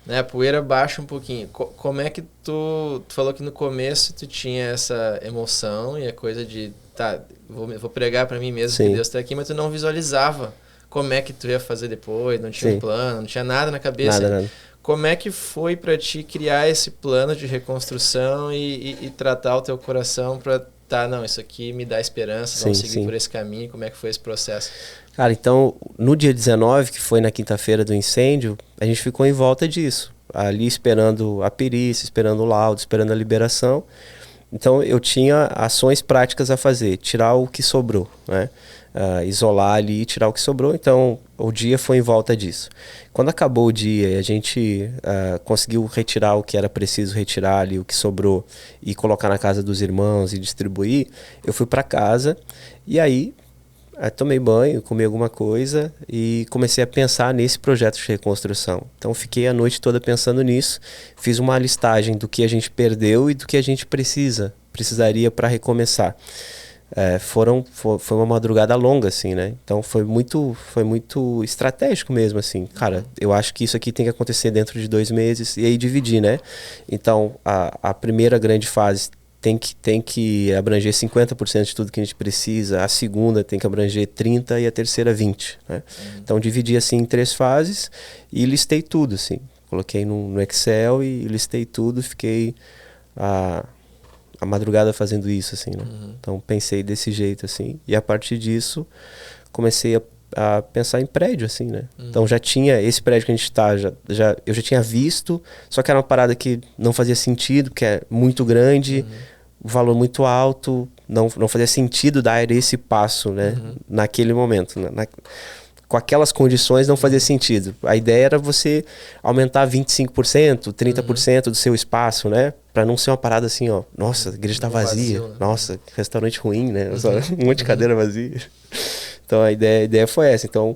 né, a poeira baixa um pouquinho. Como é que tu falou que no começo tu tinha essa emoção e a coisa de, tá, vou pregar para mim mesmo que Deus está aqui, mas tu não visualizava como é que tu ia fazer depois, não tinha um plano, não tinha nada na cabeça. Nada. Como é que foi para ti criar esse plano de reconstrução e tratar o teu coração para, tá, não, isso aqui me dá esperança, vamos seguir por esse caminho? Como é que foi esse processo? Cara, então, no dia 19, que foi na quinta-feira do incêndio, a gente ficou em volta disso, ali esperando a perícia, esperando o laudo, esperando a liberação. Então, eu tinha ações práticas a fazer, tirar o que sobrou, né? Isolar ali e tirar o que sobrou. Então, o dia foi em volta disso. Quando acabou o dia e a gente conseguiu retirar o que era preciso retirar ali, o que sobrou, e colocar na casa dos irmãos e distribuir, eu fui para casa e aí tomei banho, comi alguma coisa e comecei a pensar nesse projeto de reconstrução. Então, fiquei a noite toda pensando nisso, fiz uma listagem do que a gente perdeu e do que a gente precisaria para recomeçar. Foi uma madrugada longa, assim, né? Então foi muito estratégico mesmo, assim. Cara, eu acho que isso aqui tem que acontecer dentro de 2 meses e aí dividir, né? Então a primeira grande fase tem que abranger 50% de tudo que a gente precisa, a segunda tem que abranger 30% e a terceira 20%, né? Então dividi assim em 3 fases e listei tudo, assim. Coloquei no Excel e listei tudo, fiquei a madrugada fazendo isso, assim, né? Então pensei desse jeito, assim, e a partir disso comecei a pensar em prédio, assim, né? Então já tinha esse prédio que a gente tá, eu já tinha visto, só que era uma parada que não fazia sentido, que é muito grande, o valor muito alto, não fazia sentido dar esse passo, né? Naquele momento, né? Com aquelas condições não fazia sentido. A ideia era você aumentar 25%, 30% do seu espaço, né? Pra não ser uma parada assim, ó, nossa, a igreja tá vazia, vazio, né? Nossa, restaurante ruim, né? Um monte de cadeira vazia. Então a ideia foi essa. Então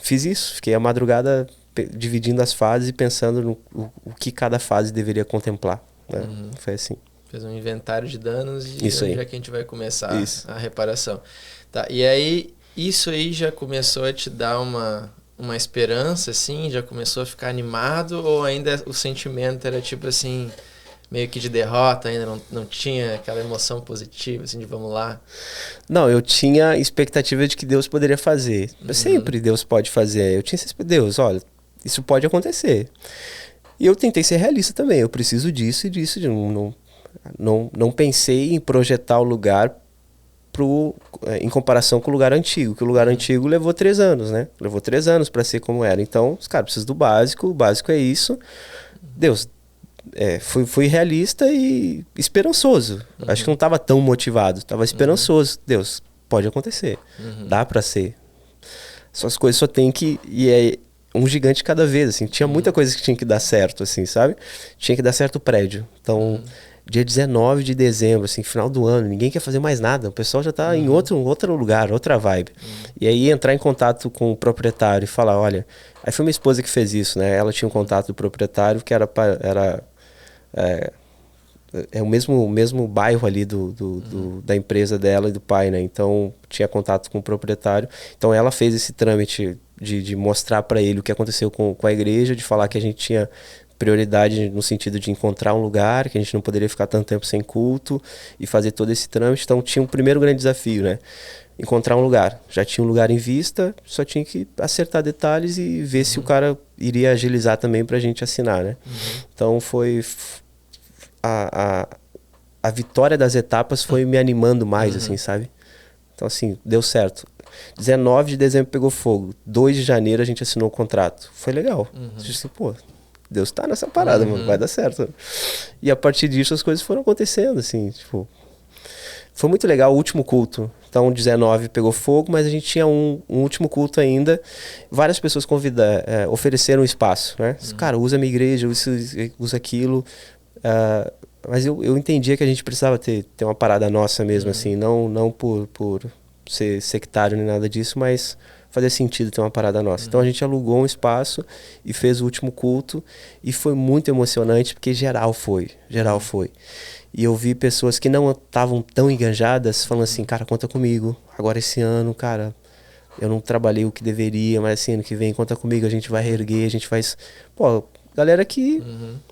fiz isso, fiquei a madrugada dividindo as fases e pensando no o que cada fase deveria contemplar, né? Foi assim. Fez um inventário de danos e isso onde é que a gente vai começar a reparação. Tá, e aí isso aí já começou a te dar uma esperança, assim? Já começou a ficar animado? Ou ainda o sentimento era tipo assim, meio que de derrota, ainda não tinha aquela emoção positiva, assim, de vamos lá? Não, eu tinha expectativa de que Deus poderia fazer. Sempre Deus pode fazer. Eu tinha essa expectativa, Deus, olha, isso pode acontecer. E eu tentei ser realista também. Eu preciso disso e disso. Não pensei em projetar o lugar em comparação com o lugar antigo, que o lugar antigo levou 3 anos, né? Levou 3 anos para ser como era. Então, os caras precisam do básico, o básico é isso. Deus, fui realista e esperançoso. Acho que não estava tão motivado, estava esperançoso. Deus, pode acontecer, dá para ser. Só as coisas só tem que... E é um gigante cada vez, assim. Tinha muita coisa que tinha que dar certo, assim, sabe? Tinha que dar certo o prédio. Então... Dia 19 de dezembro, assim, final do ano, ninguém quer fazer mais nada, o pessoal já está em outro lugar, outra vibe. E aí entrar em contato com o proprietário e falar, olha, aí foi minha esposa que fez isso, né? Ela tinha um contato do proprietário que era o mesmo bairro ali da empresa dela e do pai, né? Então tinha contato com o proprietário. Então ela fez esse trâmite de mostrar para ele o que aconteceu com a igreja, de falar que a gente tinha prioridade no sentido de encontrar um lugar, que a gente não poderia ficar tanto tempo sem culto e fazer todo esse trâmite. Então tinha um primeiro grande desafio, né? Encontrar um lugar. Já tinha um lugar em vista, só tinha que acertar detalhes e ver se o cara iria agilizar também pra gente assinar, né? Então foi... A vitória das etapas foi me animando mais, assim, sabe? Então assim, deu certo. 19 de dezembro pegou fogo. 2 de janeiro a gente assinou o contrato. Foi legal. A gente disse, pô... Deus tá nessa parada, mano, vai dar certo. E a partir disso as coisas foram acontecendo, assim, tipo... Foi muito legal o último culto. Então, 19 pegou fogo, mas a gente tinha um último culto ainda. Várias pessoas ofereceram espaço, né? Cara, usa a minha igreja, usa aquilo. Mas eu entendia que a gente precisava ter uma parada nossa mesmo, assim. Não por ser sectário nem nada disso, mas fazia sentido ter uma parada nossa. Então, a gente alugou um espaço e fez o último culto. E foi muito emocionante, porque geral foi. E eu vi pessoas que não estavam tão enganjadas falando assim, cara, conta comigo. Agora esse ano, cara, eu não trabalhei o que deveria, mas assim, ano que vem, conta comigo, a gente vai reerguer, a gente faz... Pô, galera que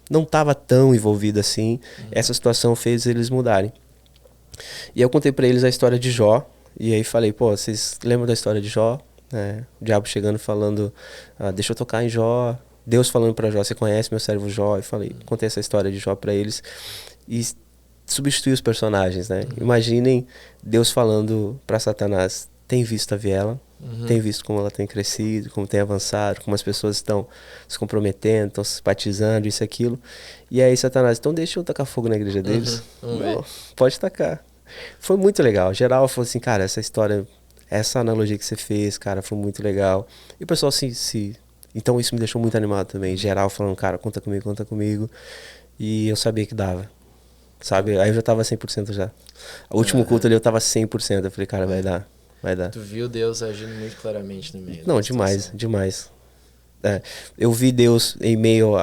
não estava tão envolvida assim, essa situação fez eles mudarem. E eu contei pra eles a história de Jó, e aí falei, pô, vocês lembram da história de Jó? O diabo chegando falando, deixa eu tocar em Jó. Deus falando pra Jó, você conhece meu servo Jó? E contei essa história de Jó pra eles. E substituir os personagens, né? Imaginem Deus falando para Satanás, tem visto a Viela, tem visto como ela tem crescido, como tem avançado, como as pessoas estão se comprometendo, estão se batizando, isso e aquilo. E aí Satanás, então deixa eu tacar fogo na igreja deles. Não, pode tacar. Foi muito legal. Geral falou assim, cara, essa história, essa analogia que você fez, cara, foi muito legal. E o pessoal então isso me deixou muito animado também. Geral falando, cara, conta comigo. E eu sabia que dava. Sabe? Aí eu já tava 100% já. O último culto ali eu tava 100%. Eu falei, cara, vai dar. Tu viu Deus agindo muito claramente no meio. Não, demais. Eu vi Deus em meio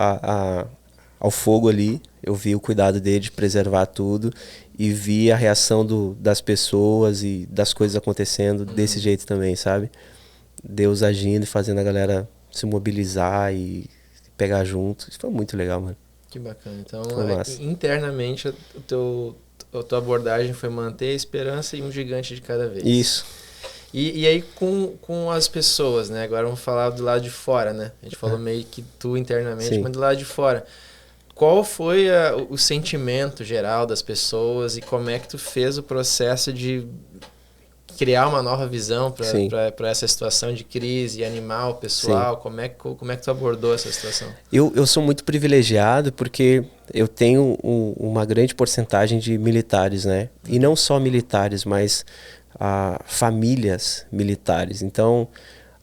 ao fogo ali. Eu vi o cuidado dele de preservar tudo. E vi a reação das pessoas e das coisas acontecendo desse jeito também, sabe? Deus agindo e fazendo a galera se mobilizar e pegar junto. Isso foi muito legal, mano. Que bacana. Então, internamente, a tua abordagem foi manter a esperança e um gigante de cada vez. Isso. E aí, com as pessoas, né? Agora vamos falar do lado de fora, né? A gente falou meio que tu internamente, mas do lado de fora. Qual foi o sentimento geral das pessoas e como é que tu fez o processo de criar uma nova visão para essa situação de crise, animar o pessoal? Como é que tu abordou essa situação? Eu sou muito privilegiado porque eu tenho uma grande porcentagem de militares, né? E não só militares, mas famílias militares. Então,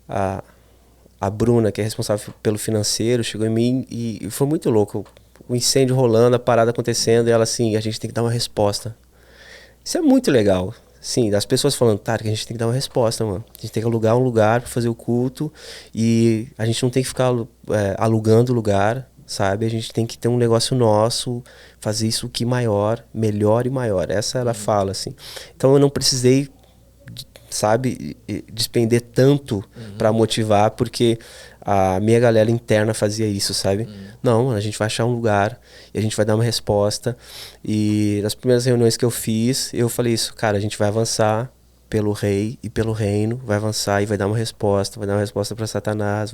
a Bruna, que é responsável pelo financeiro, chegou em mim e foi muito louco. O incêndio rolando, a parada acontecendo, e ela assim, a gente tem que dar uma resposta. Isso é muito legal. Sim, as pessoas falando, que a gente tem que dar uma resposta, mano. A gente tem que alugar um lugar para fazer o culto e a gente não tem que ficar alugando o lugar, sabe? A gente tem que ter um negócio nosso, fazer isso que maior, melhor e maior. Essa ela fala, assim. Então eu não precisei, sabe, despender tanto para motivar, porque a minha galera interna fazia isso, sabe? Não, a gente vai achar um lugar e a gente vai dar uma resposta. E nas primeiras reuniões que eu fiz, eu falei isso, cara, a gente vai avançar pelo rei e pelo reino, vai avançar e vai dar uma resposta para Satanás,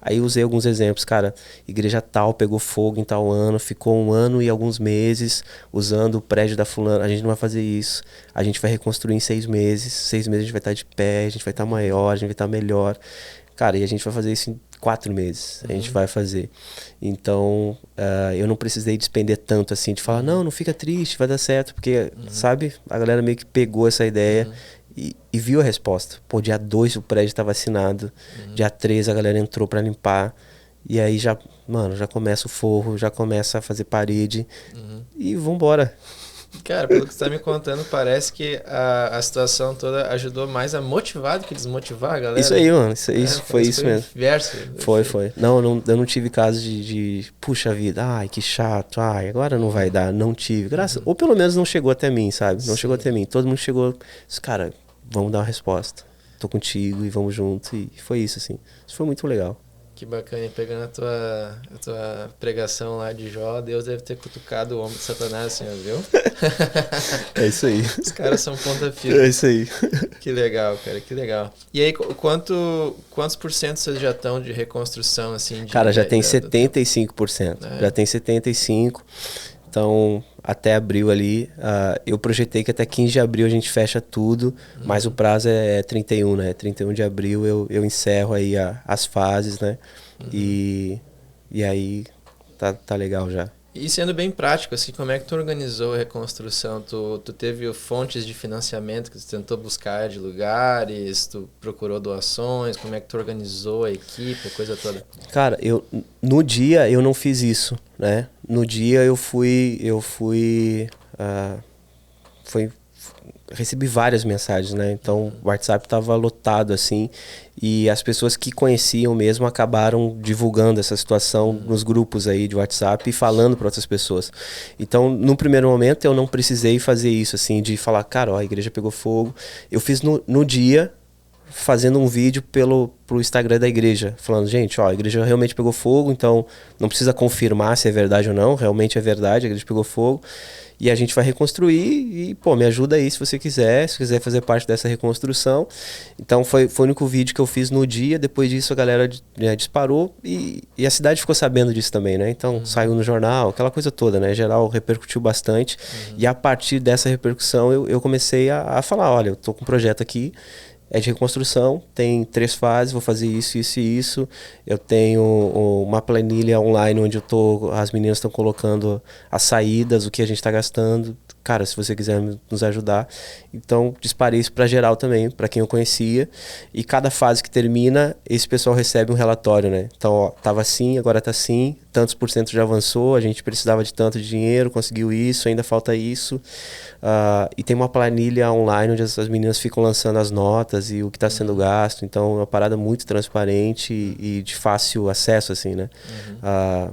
Aí usei alguns exemplos, cara, igreja tal pegou fogo em tal ano, ficou 1 ano e alguns meses usando o prédio da fulana, a gente não vai fazer isso, a gente vai reconstruir em 6 meses, 6 meses a gente vai estar de pé, a gente vai estar maior, a gente vai estar melhor, cara, e a gente vai fazer isso em 4 meses, a gente vai fazer. Então, eu não precisei despender tanto assim, de falar, não fica triste, vai dar certo, porque, sabe, a galera meio que pegou essa ideia e viu a resposta. Pô, dia 2 o prédio estava assinado, dia 3 a galera entrou para limpar, e aí já começa o forro, já começa a fazer parede, e vambora. Cara, pelo que você tá me contando, parece que a situação toda ajudou mais a motivar do que desmotivar a galera. Isso aí, mano. Isso foi isso mesmo. Inverso. Foi. Não, eu não tive caso de puxa vida, ai, que chato, ai, agora não vai dar. Não tive. Ou pelo menos não chegou até mim, sabe? Não chegou até mim. Todo mundo chegou, cara, vamos dar uma resposta. Tô contigo e vamos junto. E foi isso, assim. Isso foi muito legal. Que bacana, e pegando a tua pregação lá de Jó, Deus deve ter cutucado o homem de Satanás, assim, ó, viu? É isso aí. Os caras são ponta firme. É isso aí. Que legal, cara, que legal. E aí, quantos por cento vocês já estão de reconstrução, assim? Cara, já tem 75%. Já tem 75%. Então, até abril ali, eu projetei que até 15 de abril a gente fecha tudo, mas o prazo é 31, né? 31 de abril eu encerro aí as fases, né? E aí tá legal já. E sendo bem prático, assim, como é que tu organizou a reconstrução? Tu teve fontes de financiamento que tu tentou buscar de lugares, tu procurou doações, como é que tu organizou a equipe, a coisa toda? Cara, no dia eu não fiz isso, né? No dia ah, foi recebi várias mensagens, né? Então o WhatsApp estava lotado assim, e as pessoas que conheciam mesmo acabaram divulgando essa situação nos grupos aí de WhatsApp e falando para outras pessoas. Então, no primeiro momento eu não precisei fazer isso assim, de falar, cara, ó, a igreja pegou fogo. Eu fiz no dia, fazendo um vídeo pro Instagram da igreja, falando, gente, ó, a igreja realmente pegou fogo, então não precisa confirmar se é verdade ou não, realmente é verdade, a igreja pegou fogo. E a gente vai reconstruir e, pô, me ajuda aí se quiser fazer parte dessa reconstrução. Então foi o único vídeo que eu fiz no dia. Depois disso a galera disparou e a cidade ficou sabendo disso também, né? Então saiu no jornal, aquela coisa toda, né? Geral repercutiu bastante. E a partir dessa repercussão eu comecei a falar, olha, eu tô com um projeto aqui, é de reconstrução, tem 3 fases, vou fazer isso, isso e isso. Eu tenho uma planilha online onde as meninas estão colocando as saídas, o que a gente está gastando. Cara, se você quiser nos ajudar. Então, disparei isso para geral também, para quem eu conhecia. E cada fase que termina, esse pessoal recebe um relatório, né? Então, ó, tava assim, agora tá assim, tantos por cento já avançou, a gente precisava de tanto de dinheiro, conseguiu isso, ainda falta isso. E tem uma planilha online onde as meninas ficam lançando as notas e o que está sendo gasto. Então, é uma parada muito transparente e de fácil acesso, assim, né?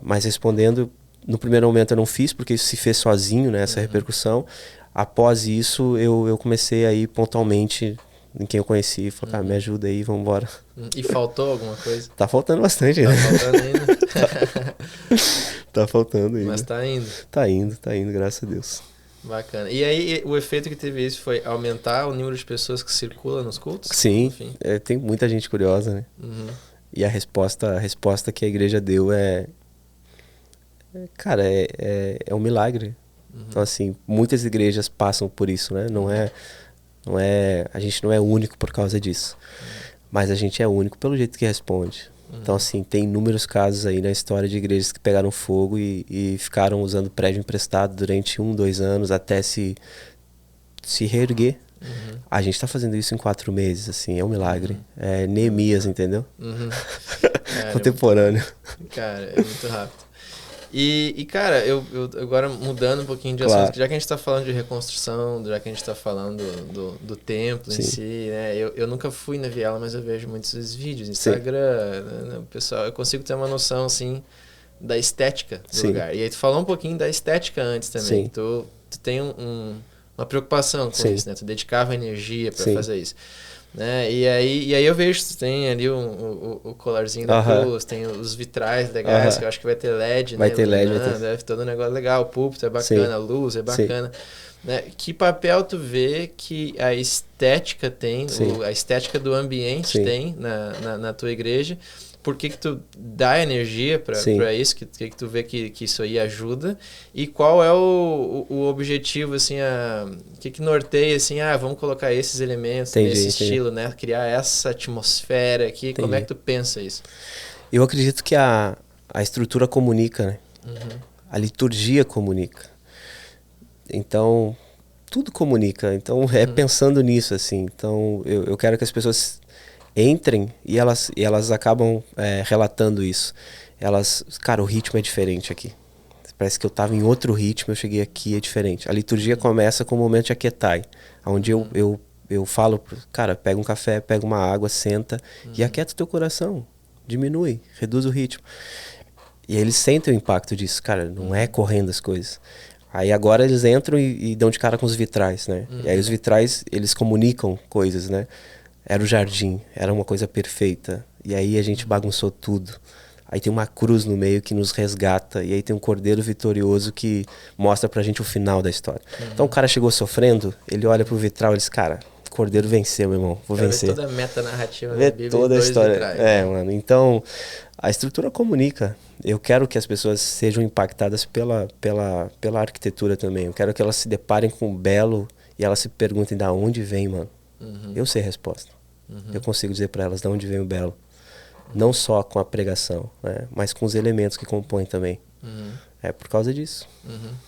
Mas respondendo, no primeiro momento eu não fiz, porque isso se fez sozinho, né? Essa repercussão. Após isso, eu comecei a ir pontualmente em quem eu conheci e falei, cara, me ajuda aí, vamos embora. E faltou alguma coisa? Tá faltando bastante ainda. Tá faltando ainda? Tá faltando ainda. Mas tá indo. Tá indo, graças a Deus. Bacana. E aí, o efeito que teve isso foi aumentar o número de pessoas que circulam nos cultos? Sim, tem muita gente curiosa, né? E a resposta que a igreja deu cara, é um milagre. Então, assim, muitas igrejas passam por isso, né? A gente não é único por causa disso. Mas a gente é único pelo jeito que responde. Então, assim, tem inúmeros casos aí na história de igrejas que pegaram fogo e ficaram usando prédio emprestado durante 1, 2 anos até se reerguer. A gente tá fazendo isso em 4 meses, assim, é um milagre. É Neemias, entendeu? Cara, Contemporâneo. Cara, é muito rápido. E cara, eu agora mudando um pouquinho de Claro. assunto, já que a gente está falando de reconstrução, já que a gente está falando do templo em si, né? Eu nunca fui na Viela, mas eu vejo muitos vídeos no Instagram, né? O pessoal, eu consigo ter uma noção, assim, da estética do lugar. E aí tu falou um pouquinho da estética antes também. Tu tem uma preocupação com isso, né? Tu dedicava energia para fazer isso. Né? E aí eu vejo que tem ali o colarzinho da cruz, tem os vitrais legais, que eu acho que vai ter LED, vai né? ter LED, deve todo um negócio legal, o púlpito é bacana, a luz é bacana. Né? Que papel tu vê que a estética tem, a estética do ambiente tem na tua igreja? Por que tu dá energia para isso? Que tu vê que isso aí ajuda? E qual é o objetivo, assim, que norteia, assim, vamos colocar esses elementos nesse estilo, né? Criar essa atmosfera aqui. Como é que tu pensa isso? Eu acredito que a estrutura comunica, né? A liturgia comunica. Então, tudo comunica. Então, é pensando nisso, assim. Então, eu quero que as pessoas entrem e elas acabam relatando isso. Cara, o ritmo é diferente aqui. Parece que eu estava em outro ritmo, eu cheguei aqui, é diferente. A liturgia começa com o momento de aquietai, onde eu falo, cara, pega um café, pega uma água, senta e aquieta o teu coração. Diminui, reduz o ritmo. E eles sentem o impacto disso, cara, não é correndo as coisas. Aí agora eles entram e dão de cara com os vitrais, né? E aí os vitrais, eles comunicam coisas, né? Era o jardim, era uma coisa perfeita. E aí a gente bagunçou tudo. Aí tem uma cruz no meio que nos resgata. E aí tem um cordeiro vitorioso que mostra pra gente o final da história. Então o cara chegou sofrendo, ele olha pro vitral e diz, cara, o cordeiro venceu, meu irmão, vou vencer. Ver toda a metanarrativa da Bíblia, toda a história. vitrais, mano. Então, a estrutura comunica. Eu quero que as pessoas sejam impactadas pela arquitetura também. Eu quero que elas se deparem com o belo e elas se perguntem de onde vem, mano. Eu sei a resposta. Eu consigo dizer para elas de onde vem o belo. Não só com a pregação, né, mas com os elementos que compõem também. É por causa disso.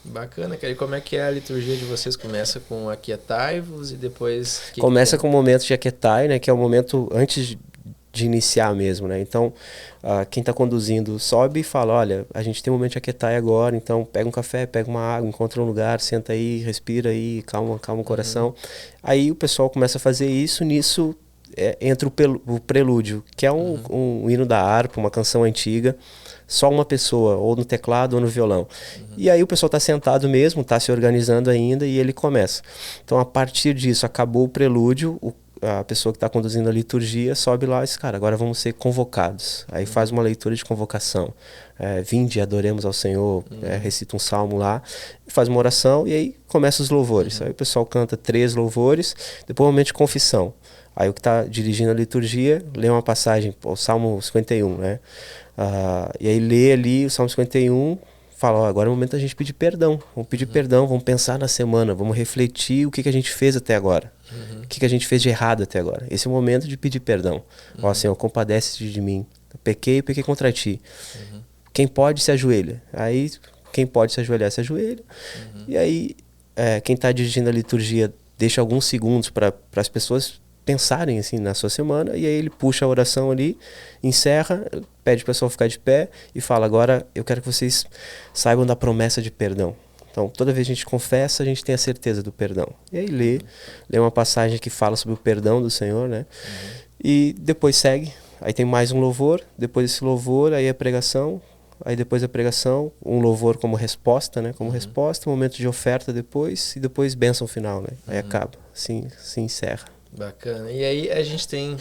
Bacana, cara. E como é que é a liturgia de vocês? Começa com aquietai-vos e depois... Começa com o momento de aquietai, né? Que é o momento antes de iniciar mesmo, né? Então, quem está conduzindo sobe e fala, olha, a gente tem um momento de aquietai agora, então pega um café, pega uma água, encontra um lugar, senta aí, respira aí, calma o coração. Aí o pessoal começa a fazer isso, nisso entra o prelúdio, que é um hino da harpa, uma canção antiga, só uma pessoa, ou no teclado ou no violão. E aí o pessoal está sentado mesmo, está se organizando ainda e ele começa. Então, a partir disso, acabou o prelúdio, a pessoa que está conduzindo a liturgia sobe lá e diz, cara, agora vamos ser convocados. Aí faz uma leitura de convocação. Vinde, adoremos ao Senhor, recita um salmo lá, faz uma oração e aí começa os louvores. Aí o pessoal canta 3 louvores, depois um momento de confissão. Aí o que está dirigindo a liturgia lê uma passagem, o Salmo 51, né? E aí lê ali o Salmo 51, fala, agora é o momento da gente pedir perdão. Vamos pedir perdão, vamos pensar na semana, vamos refletir o que a gente fez até agora. O que a gente fez de errado até agora. Esse é o momento de pedir perdão. Ó Senhor, compadece-te de mim. Eu pequei contra ti. Quem pode se ajoelha. Aí quem pode se ajoelhar, se ajoelha. E aí quem está dirigindo a liturgia deixa alguns segundos para as pessoas pensarem assim na sua semana, e aí ele puxa a oração ali, encerra, pede para o pessoal ficar de pé e fala, agora eu quero que vocês saibam da promessa de perdão. Então, toda vez que a gente confessa, a gente tem a certeza do perdão. E aí lê uma passagem que fala sobre o perdão do Senhor, né? E depois segue, aí tem mais um louvor, depois desse louvor, aí a pregação, aí depois da pregação, um louvor como resposta, né? Como resposta, um momento de oferta depois, e depois bênção final, né? Aí acaba, assim se encerra. Bacana. E aí a gente tem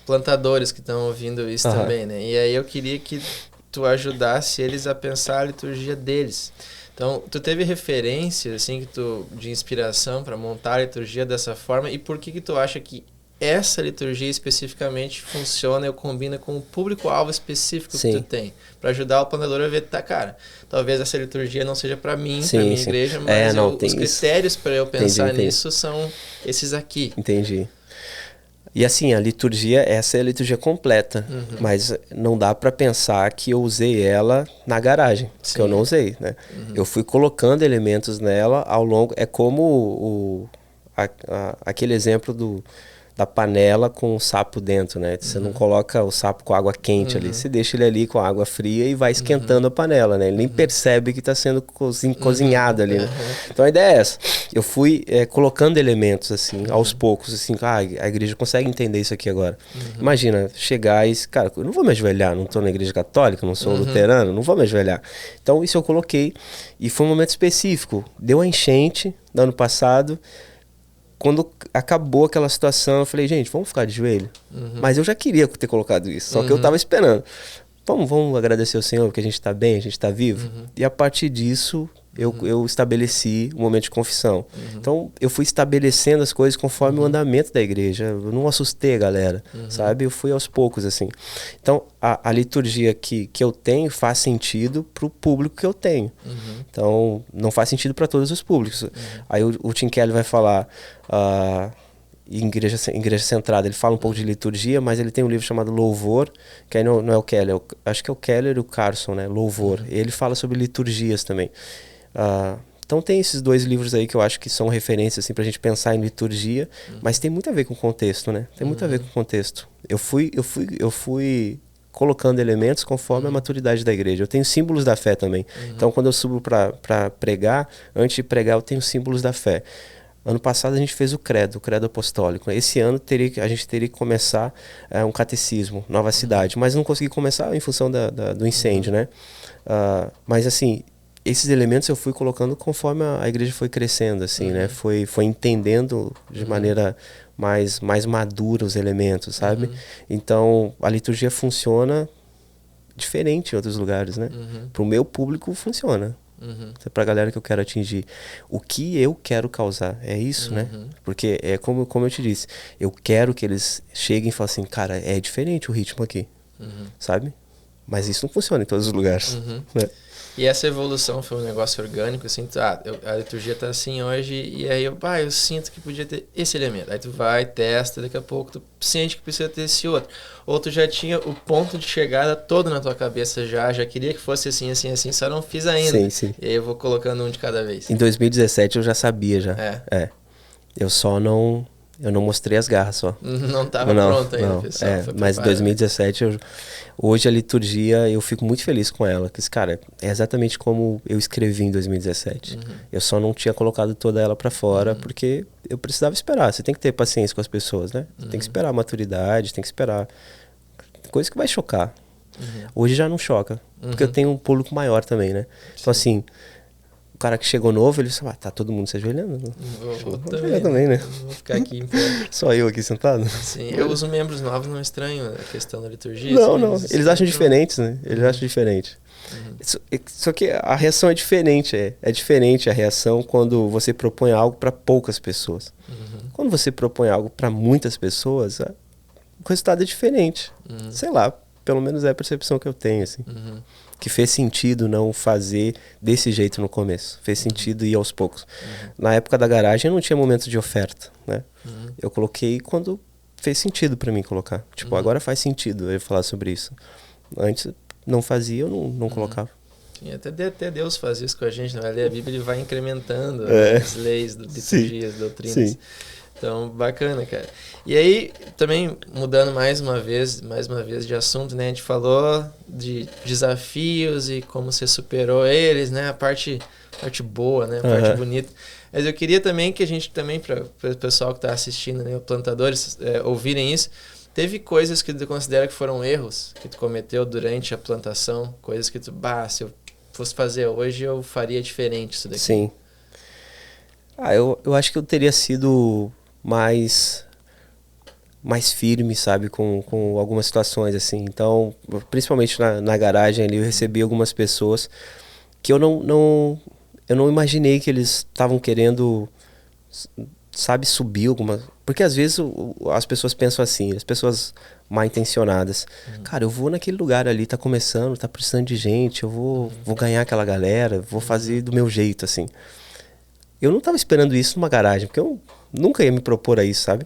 plantadores que estão ouvindo isso também, né? E aí eu queria que tu ajudasse eles a pensar a liturgia deles. Então, tu teve referências assim de inspiração para montar a liturgia dessa forma, e por que tu acha que essa liturgia especificamente funciona e combina com o público-alvo específico que tu tem, para ajudar o plantador a ver, tá, cara, talvez essa liturgia não seja para mim, para minha igreja, mas os critérios para eu pensar nisso são esses aqui. Entendi. E assim, a liturgia, essa é a liturgia completa, mas não dá para pensar que eu usei ela na garagem, que eu não usei, né? Eu fui colocando elementos nela ao longo, é como aquele exemplo da panela com o sapo dentro, né? Você não coloca o sapo com água quente ali, você deixa ele ali com água fria e vai esquentando a panela, né? Ele nem percebe que está sendo cozinhado ali, né? Então a ideia é essa. Eu fui colocando elementos assim, aos poucos, assim, a igreja consegue entender isso aqui agora. Imagina, chegar e, cara, eu não vou me ajoelhar, não estou na igreja católica, não sou luterano, não vou me ajoelhar. Então isso eu coloquei, e foi um momento específico. Deu a enchente no ano passado. Quando acabou aquela situação, eu falei, gente, vamos ficar de joelho? Mas eu já queria ter colocado isso, só que eu estava esperando. Vamos agradecer ao Senhor, porque a gente está bem, a gente está vivo. E a partir disso, eu estabeleci um momento de confissão. Então, eu fui estabelecendo as coisas conforme o andamento da igreja. Eu não assustei a galera, sabe? Eu fui aos poucos, assim. Então, a liturgia que eu tenho faz sentido para o público que eu tenho. Então, não faz sentido para todos os públicos. Aí o Tim Keller vai falar... Igreja Centrada, ele fala um pouco de liturgia, mas ele tem um livro chamado Louvor, que aí não é o Keller, acho que é o Keller e o Carson, né? Louvor. Ele fala sobre liturgias também. Então tem esses 2 livros aí que eu acho que são referências assim, pra gente pensar em liturgia, mas tem muito a ver com o contexto, né? Tem muito a ver com o contexto. Eu fui colocando elementos conforme a maturidade da igreja. Eu tenho símbolos da fé também. Então quando eu subo para pregar, antes de pregar eu tenho símbolos da fé. Ano passado a gente fez o credo apostólico. Esse ano a gente teria que começar um catecismo, Nova Cidade, mas não consegui começar em função do incêndio, né? Mas assim, esses elementos eu fui colocando conforme a igreja foi crescendo, assim, né? Foi entendendo de maneira mais madura os elementos, sabe? Então a liturgia funciona diferente em outros lugares, né? Para o meu público funciona. É pra galera que eu quero atingir. O que eu quero causar, é isso, né? Porque é como eu te disse, eu quero que eles cheguem e falem assim, cara, é diferente o ritmo aqui, sabe? Mas isso não funciona em todos os lugares, né? E essa evolução foi um negócio orgânico, assim, a liturgia tá assim hoje, e aí eu sinto que podia ter esse elemento. Aí tu vai, testa, daqui a pouco tu sente que precisa ter esse outro. Ou tu já tinha o ponto de chegada todo na tua cabeça já queria que fosse assim, assim, assim, só não fiz ainda. Sim, sim. E aí eu vou colocando um de cada vez. Em 2017 eu já sabia já. Eu só não... Eu não mostrei as garras só. Não estava pronto ainda, pessoal. Mas em 2017, hoje a liturgia, eu fico muito feliz com ela. Que, cara, é exatamente como eu escrevi em 2017. Eu só não tinha colocado toda ela pra fora, porque eu precisava esperar. Você tem que ter paciência com as pessoas, né? Tem que esperar a maturidade, tem que esperar. Coisa que vai chocar. Hoje já não choca, porque eu tenho um público maior também, né? Então, assim... O cara que chegou novo, ele fala, tá todo mundo se ajoelhando? Vou também, né? Vou ficar aqui em pé. Só eu aqui sentado? Sim, eu uso membros novos, não estranho a questão da liturgia. Não, eles acham diferentes, né? Eles acham diferente. Só que a reação é diferente, é diferente a reação quando você propõe algo para poucas pessoas. Quando você propõe algo para muitas pessoas, o resultado é diferente. Sei lá, pelo menos é a percepção que eu tenho, assim. Que fez sentido não fazer desse jeito no começo. Fez sentido ir aos poucos. Na época da garagem não tinha momento de oferta, né? Eu coloquei quando fez sentido para mim colocar. Tipo, agora faz sentido eu falar sobre isso. Antes não fazia, eu não colocava. Sim, até Deus faz isso com a gente, vai ler a Bíblia, ele vai incrementando as leis, liturgias, doutrinas. Sim. Então, bacana, cara. E aí, também mudando mais uma vez de assunto, né? A gente falou de desafios e como você superou eles, né? A parte boa, né? A parte bonita. Mas eu queria também que a gente também, para o pessoal que está assistindo, né? Os plantadores, ouvirem isso. Teve coisas que tu considera que foram erros que tu cometeu durante a plantação? Coisas que tu, se eu fosse fazer hoje, eu faria diferente isso daqui. Sim. Eu acho que eu teria sido mais firme, sabe, com algumas situações, assim. Então, principalmente na garagem ali, eu recebi algumas pessoas que eu não imaginei que eles estavam querendo, sabe, subir alguma... Porque às vezes as pessoas pensam assim, as pessoas mal intencionadas. Cara, eu vou naquele lugar ali, tá começando, tá precisando de gente, eu vou ganhar aquela galera, vou fazer do meu jeito, assim. Eu não tava esperando isso numa garagem, porque eu nunca ia me propor a isso, sabe?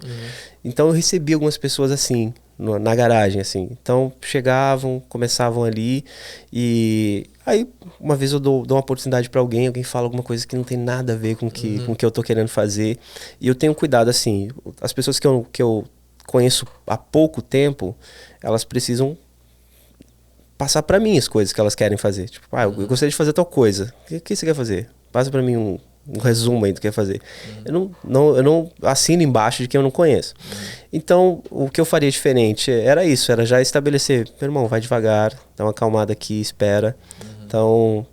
Então eu recebi algumas pessoas assim, na garagem, assim. Então chegavam, começavam ali, e aí uma vez eu dou uma oportunidade para alguém fala alguma coisa que não tem nada a ver com o que eu tô querendo fazer. E eu tenho cuidado, assim, as pessoas que eu conheço há pouco tempo, elas precisam passar para mim as coisas que elas querem fazer. Tipo, eu gostaria de fazer tal coisa. O que você quer fazer? Passa para mim um resumo aí do que quer fazer. Eu não assino embaixo de quem eu não conheço. Então, o que eu faria diferente era isso, era já estabelecer, meu irmão, vai devagar, dá uma acalmada aqui, espera. Então,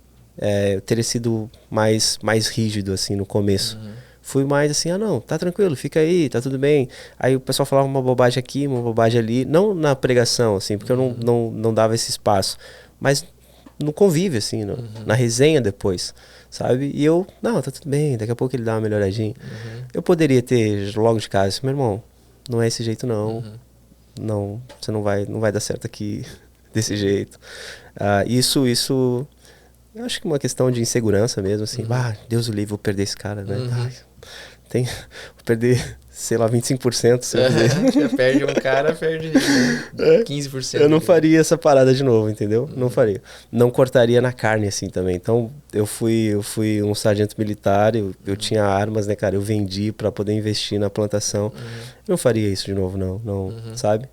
eu teria sido mais rígido, assim, no começo. Fui mais assim, não, tá tranquilo, fica aí, tá tudo bem. Aí o pessoal falava uma bobagem aqui, uma bobagem ali, não na pregação, assim, porque eu não dava esse espaço, mas no convívio, assim, na resenha depois, sabe? E eu, não, tá tudo bem, daqui a pouco ele dá uma melhoradinha. Eu poderia ter logo de casa, assim, meu irmão, não é esse jeito não, não, você não vai dar certo aqui desse jeito. Isso, eu acho que é uma questão de insegurança mesmo, assim, Deus o livre, vou perder esse cara, né? Vou perder, sei lá, 25%. Se eu fizer. Perde um cara, perde 15%. Eu não faria essa parada de novo, entendeu? Não faria. Não cortaria na carne, assim, também. Então, eu fui um sargento militar, eu tinha armas, né, cara? Eu vendi pra poder investir na plantação. Eu não faria isso de novo, não, sabe?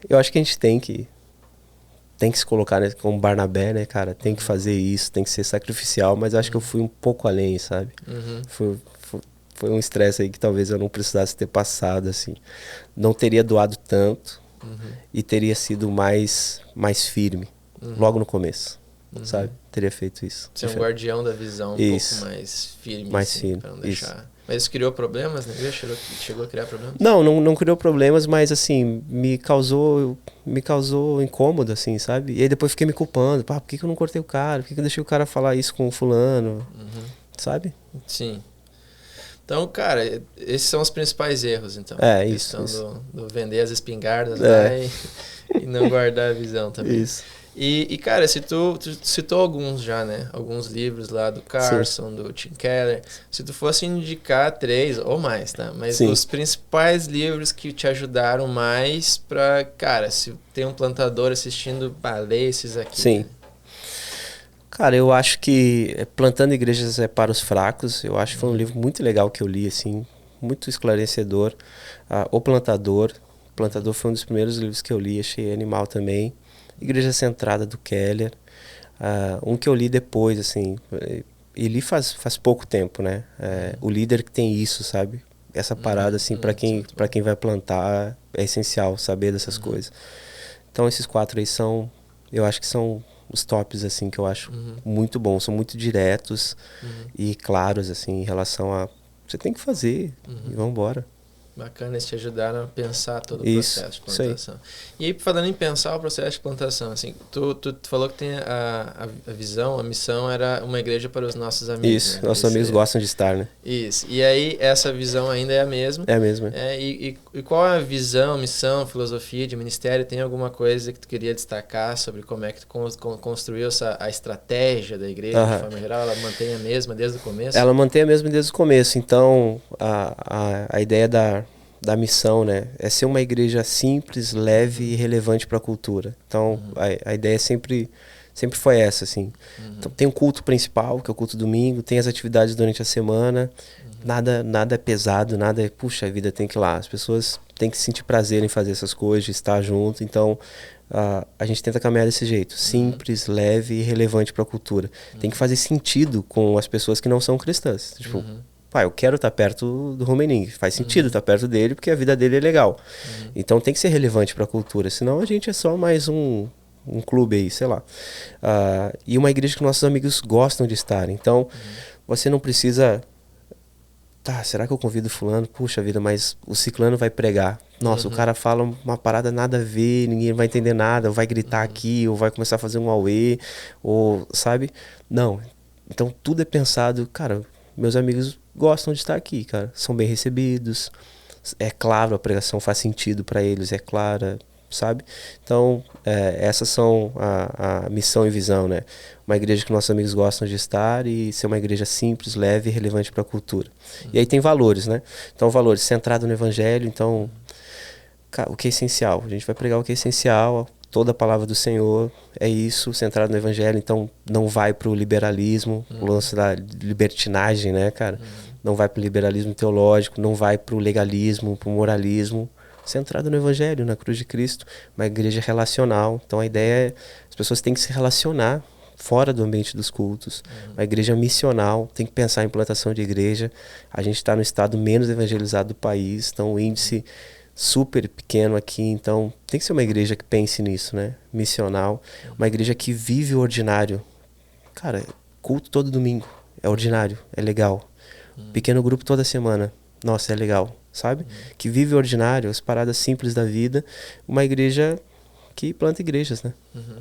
Eu acho que a gente tem que se colocar, né, como Barnabé, né, cara? Tem que fazer isso, tem que ser sacrificial, mas acho que eu fui um pouco além, sabe? Foi um estresse aí que talvez eu não precisasse ter passado, assim. Não teria doado tanto e teria sido mais firme, logo no começo, sabe? Teria feito isso. Ser um guardião da visão, isso. Um pouco mais firme. Mais assim, firme, pra não deixar... Isso. Mas criou problemas, né? Chegou a criar problemas? Não criou problemas, mas assim, me causou incômodo, assim, sabe? E aí depois fiquei me culpando. Por que eu não cortei o cara? Por que eu deixei o cara falar isso com o fulano? Sabe? Sim. Então, cara, esses são os principais erros, então. Isso. Do vender as espingardas lá e não guardar a visão também. Isso. E cara, tu citou alguns já, né? Alguns livros lá do Carson, sim, do Tim Keller. Se tu fosse indicar 3 ou mais, tá? Mas sim, os principais livros que te ajudaram mais pra... Cara, se tem um plantador assistindo, lê esses aqui. Sim. Né? Cara, eu acho que Plantando Igrejas é para os Fracos. Eu acho que foi um livro muito legal que eu li, assim, muito esclarecedor. O Plantador. O Plantador foi um dos primeiros livros que eu li, achei animal também. Igreja Centrada, do Keller. Um que eu li depois, assim, e li faz pouco tempo, né? O Líder que Tem Isso, sabe? Essa parada, assim, para quem vai plantar, é essencial saber dessas coisas. Então, esses 4 aí eu acho que são os tops, assim, que eu acho muito bons. São muito diretos e claros, assim, em relação a... Você tem que fazer e vambora. Bacana, eles te ajudaram a pensar todo o processo de plantação. E aí, falando em pensar o processo de plantação, assim, tu falou que tem a visão, a missão era uma igreja para os nossos amigos. Isso, né? Nossos amigos gostam de estar, né? Isso. E aí, essa visão ainda é a mesma? É a mesma. E qual é a visão, missão, filosofia de ministério? Tem alguma coisa que tu queria destacar sobre como é que tu construiu a estratégia da igreja de forma geral? Ela mantém a mesma desde o começo? Ela mantém a mesma desde o começo. Então, a ideia da missão, né, é ser uma igreja simples, leve e relevante para a cultura. Então, a ideia sempre foi essa, assim. Então, tem o culto principal, que é o culto domingo, tem as atividades durante a semana, nada é pesado, nada é, puxa, a vida tem que ir lá. As pessoas têm que sentir prazer em fazer essas coisas, de estar junto. Então, a gente tenta caminhar desse jeito, simples, leve e relevante para a cultura. Tem que fazer sentido com as pessoas que não são cristãs. Tipo, eu quero estar perto do Romening. Faz sentido estar perto dele porque a vida dele é legal. Então tem que ser relevante para a cultura, senão a gente é só mais um clube aí, sei lá. E uma igreja que nossos amigos gostam de estar. Então você não precisa... será que eu convido fulano? Puxa vida, mas o ciclano vai pregar. Nossa, o cara fala uma parada nada a ver, ninguém vai entender nada, ou vai gritar aqui, ou vai começar a fazer um auê, ou, sabe? Não. Então tudo é pensado, cara, meus amigos gostam de estar aqui, cara. São bem recebidos. É claro, a pregação faz sentido para eles, é clara, sabe? Então, essas são a missão e visão, né? Uma igreja que nossos amigos gostam de estar e ser uma igreja simples, leve e relevante para a cultura. E aí tem valores, né? Então, valores centrados no evangelho. Então, o que é essencial? A gente vai pregar o que é essencial. Toda a palavra do Senhor é isso, centrado no evangelho. Então não vai para o liberalismo, o lance da libertinagem, né, cara? Não vai para o liberalismo teológico, não vai para o legalismo, para o moralismo. Centrado no evangelho, na cruz de Cristo. Uma igreja relacional. Então a ideia é as pessoas têm que se relacionar fora do ambiente dos cultos. Uma igreja missional, tem que pensar em implantação de igreja. A gente está no estado menos evangelizado do país, então o índice super pequeno aqui, então tem que ser uma igreja que pense nisso, né? Missional, uma igreja que vive o ordinário. Cara, culto todo domingo, é ordinário, é legal. Pequeno grupo toda semana, nossa, é legal, sabe? Que vive o ordinário, as paradas simples da vida, uma igreja que planta igrejas, né?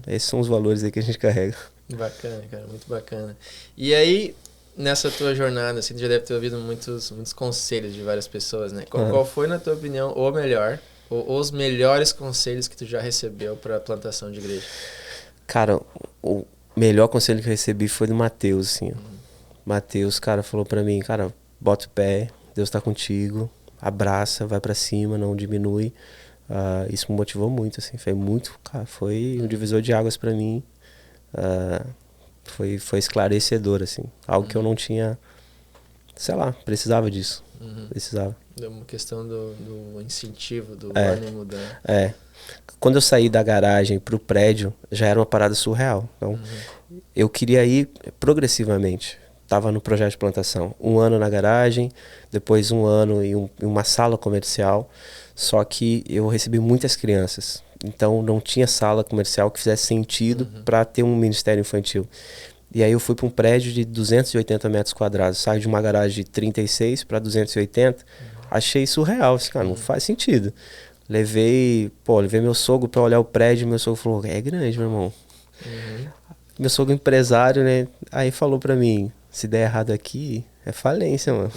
Esses são os valores aí que a gente carrega. Bacana, cara, muito bacana. E aí, nessa tua jornada, assim, tu já deve ter ouvido muitos conselhos de várias pessoas, né? Qual foi, na tua opinião, o melhor, ou os melhores conselhos que tu já recebeu para a plantação de igreja? Cara, o melhor conselho que eu recebi foi do Mateus, assim. Mateus, cara, falou para mim, cara, bota o pé, Deus tá contigo, abraça, vai para cima, não diminui. Isso me motivou muito, assim, foi um divisor de águas para mim. Foi esclarecedor, assim. Algo que eu não tinha, sei lá, precisava disso. Precisava. É uma questão do incentivo, do ânimo da... Quando eu saí da garagem pro prédio, já era uma parada surreal. Então, eu queria ir progressivamente. Tava no projeto de plantação. 1 ano na garagem, depois 1 ano em uma sala comercial. Só que eu recebi muitas crianças. Então não tinha sala comercial que fizesse sentido para ter um ministério infantil. E aí eu fui para um prédio de 280 metros quadrados. Saio de uma garagem de 36 para 280. Achei surreal. Cara, não faz sentido. Levei meu sogro para olhar o prédio. Meu sogro falou, é grande, meu irmão. Meu sogro empresário, né? Aí falou para mim, se der errado aqui, é falência, mano.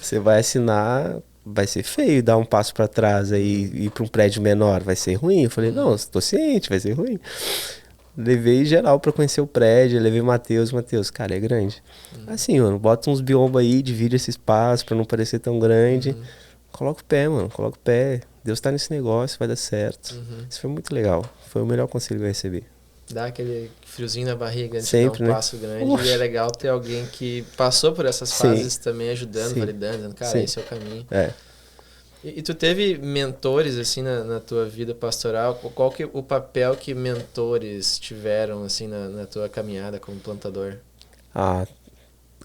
Você vai assinar... Vai ser feio dar um passo para trás aí e ir para um prédio menor, vai ser ruim. Eu falei, não, estou ciente, vai ser ruim. levei geral pra conhecer o prédio, levei o Matheus, cara, é grande. Assim, mano, bota uns biombos aí, divide esse espaço pra não parecer tão grande. Coloca o pé, mano, coloca o pé. Deus tá nesse negócio, vai dar certo. Isso foi muito legal. Foi o melhor conselho que eu recebi. Dá aquele friozinho na barriga antes Sempre, de dar um passo grande. E é legal ter alguém que passou por essas fases também ajudando, validando, dizendo, cara, esse é o caminho. E tu teve mentores, assim, na tua vida pastoral? Qual que o papel que mentores tiveram, assim, na tua caminhada como plantador?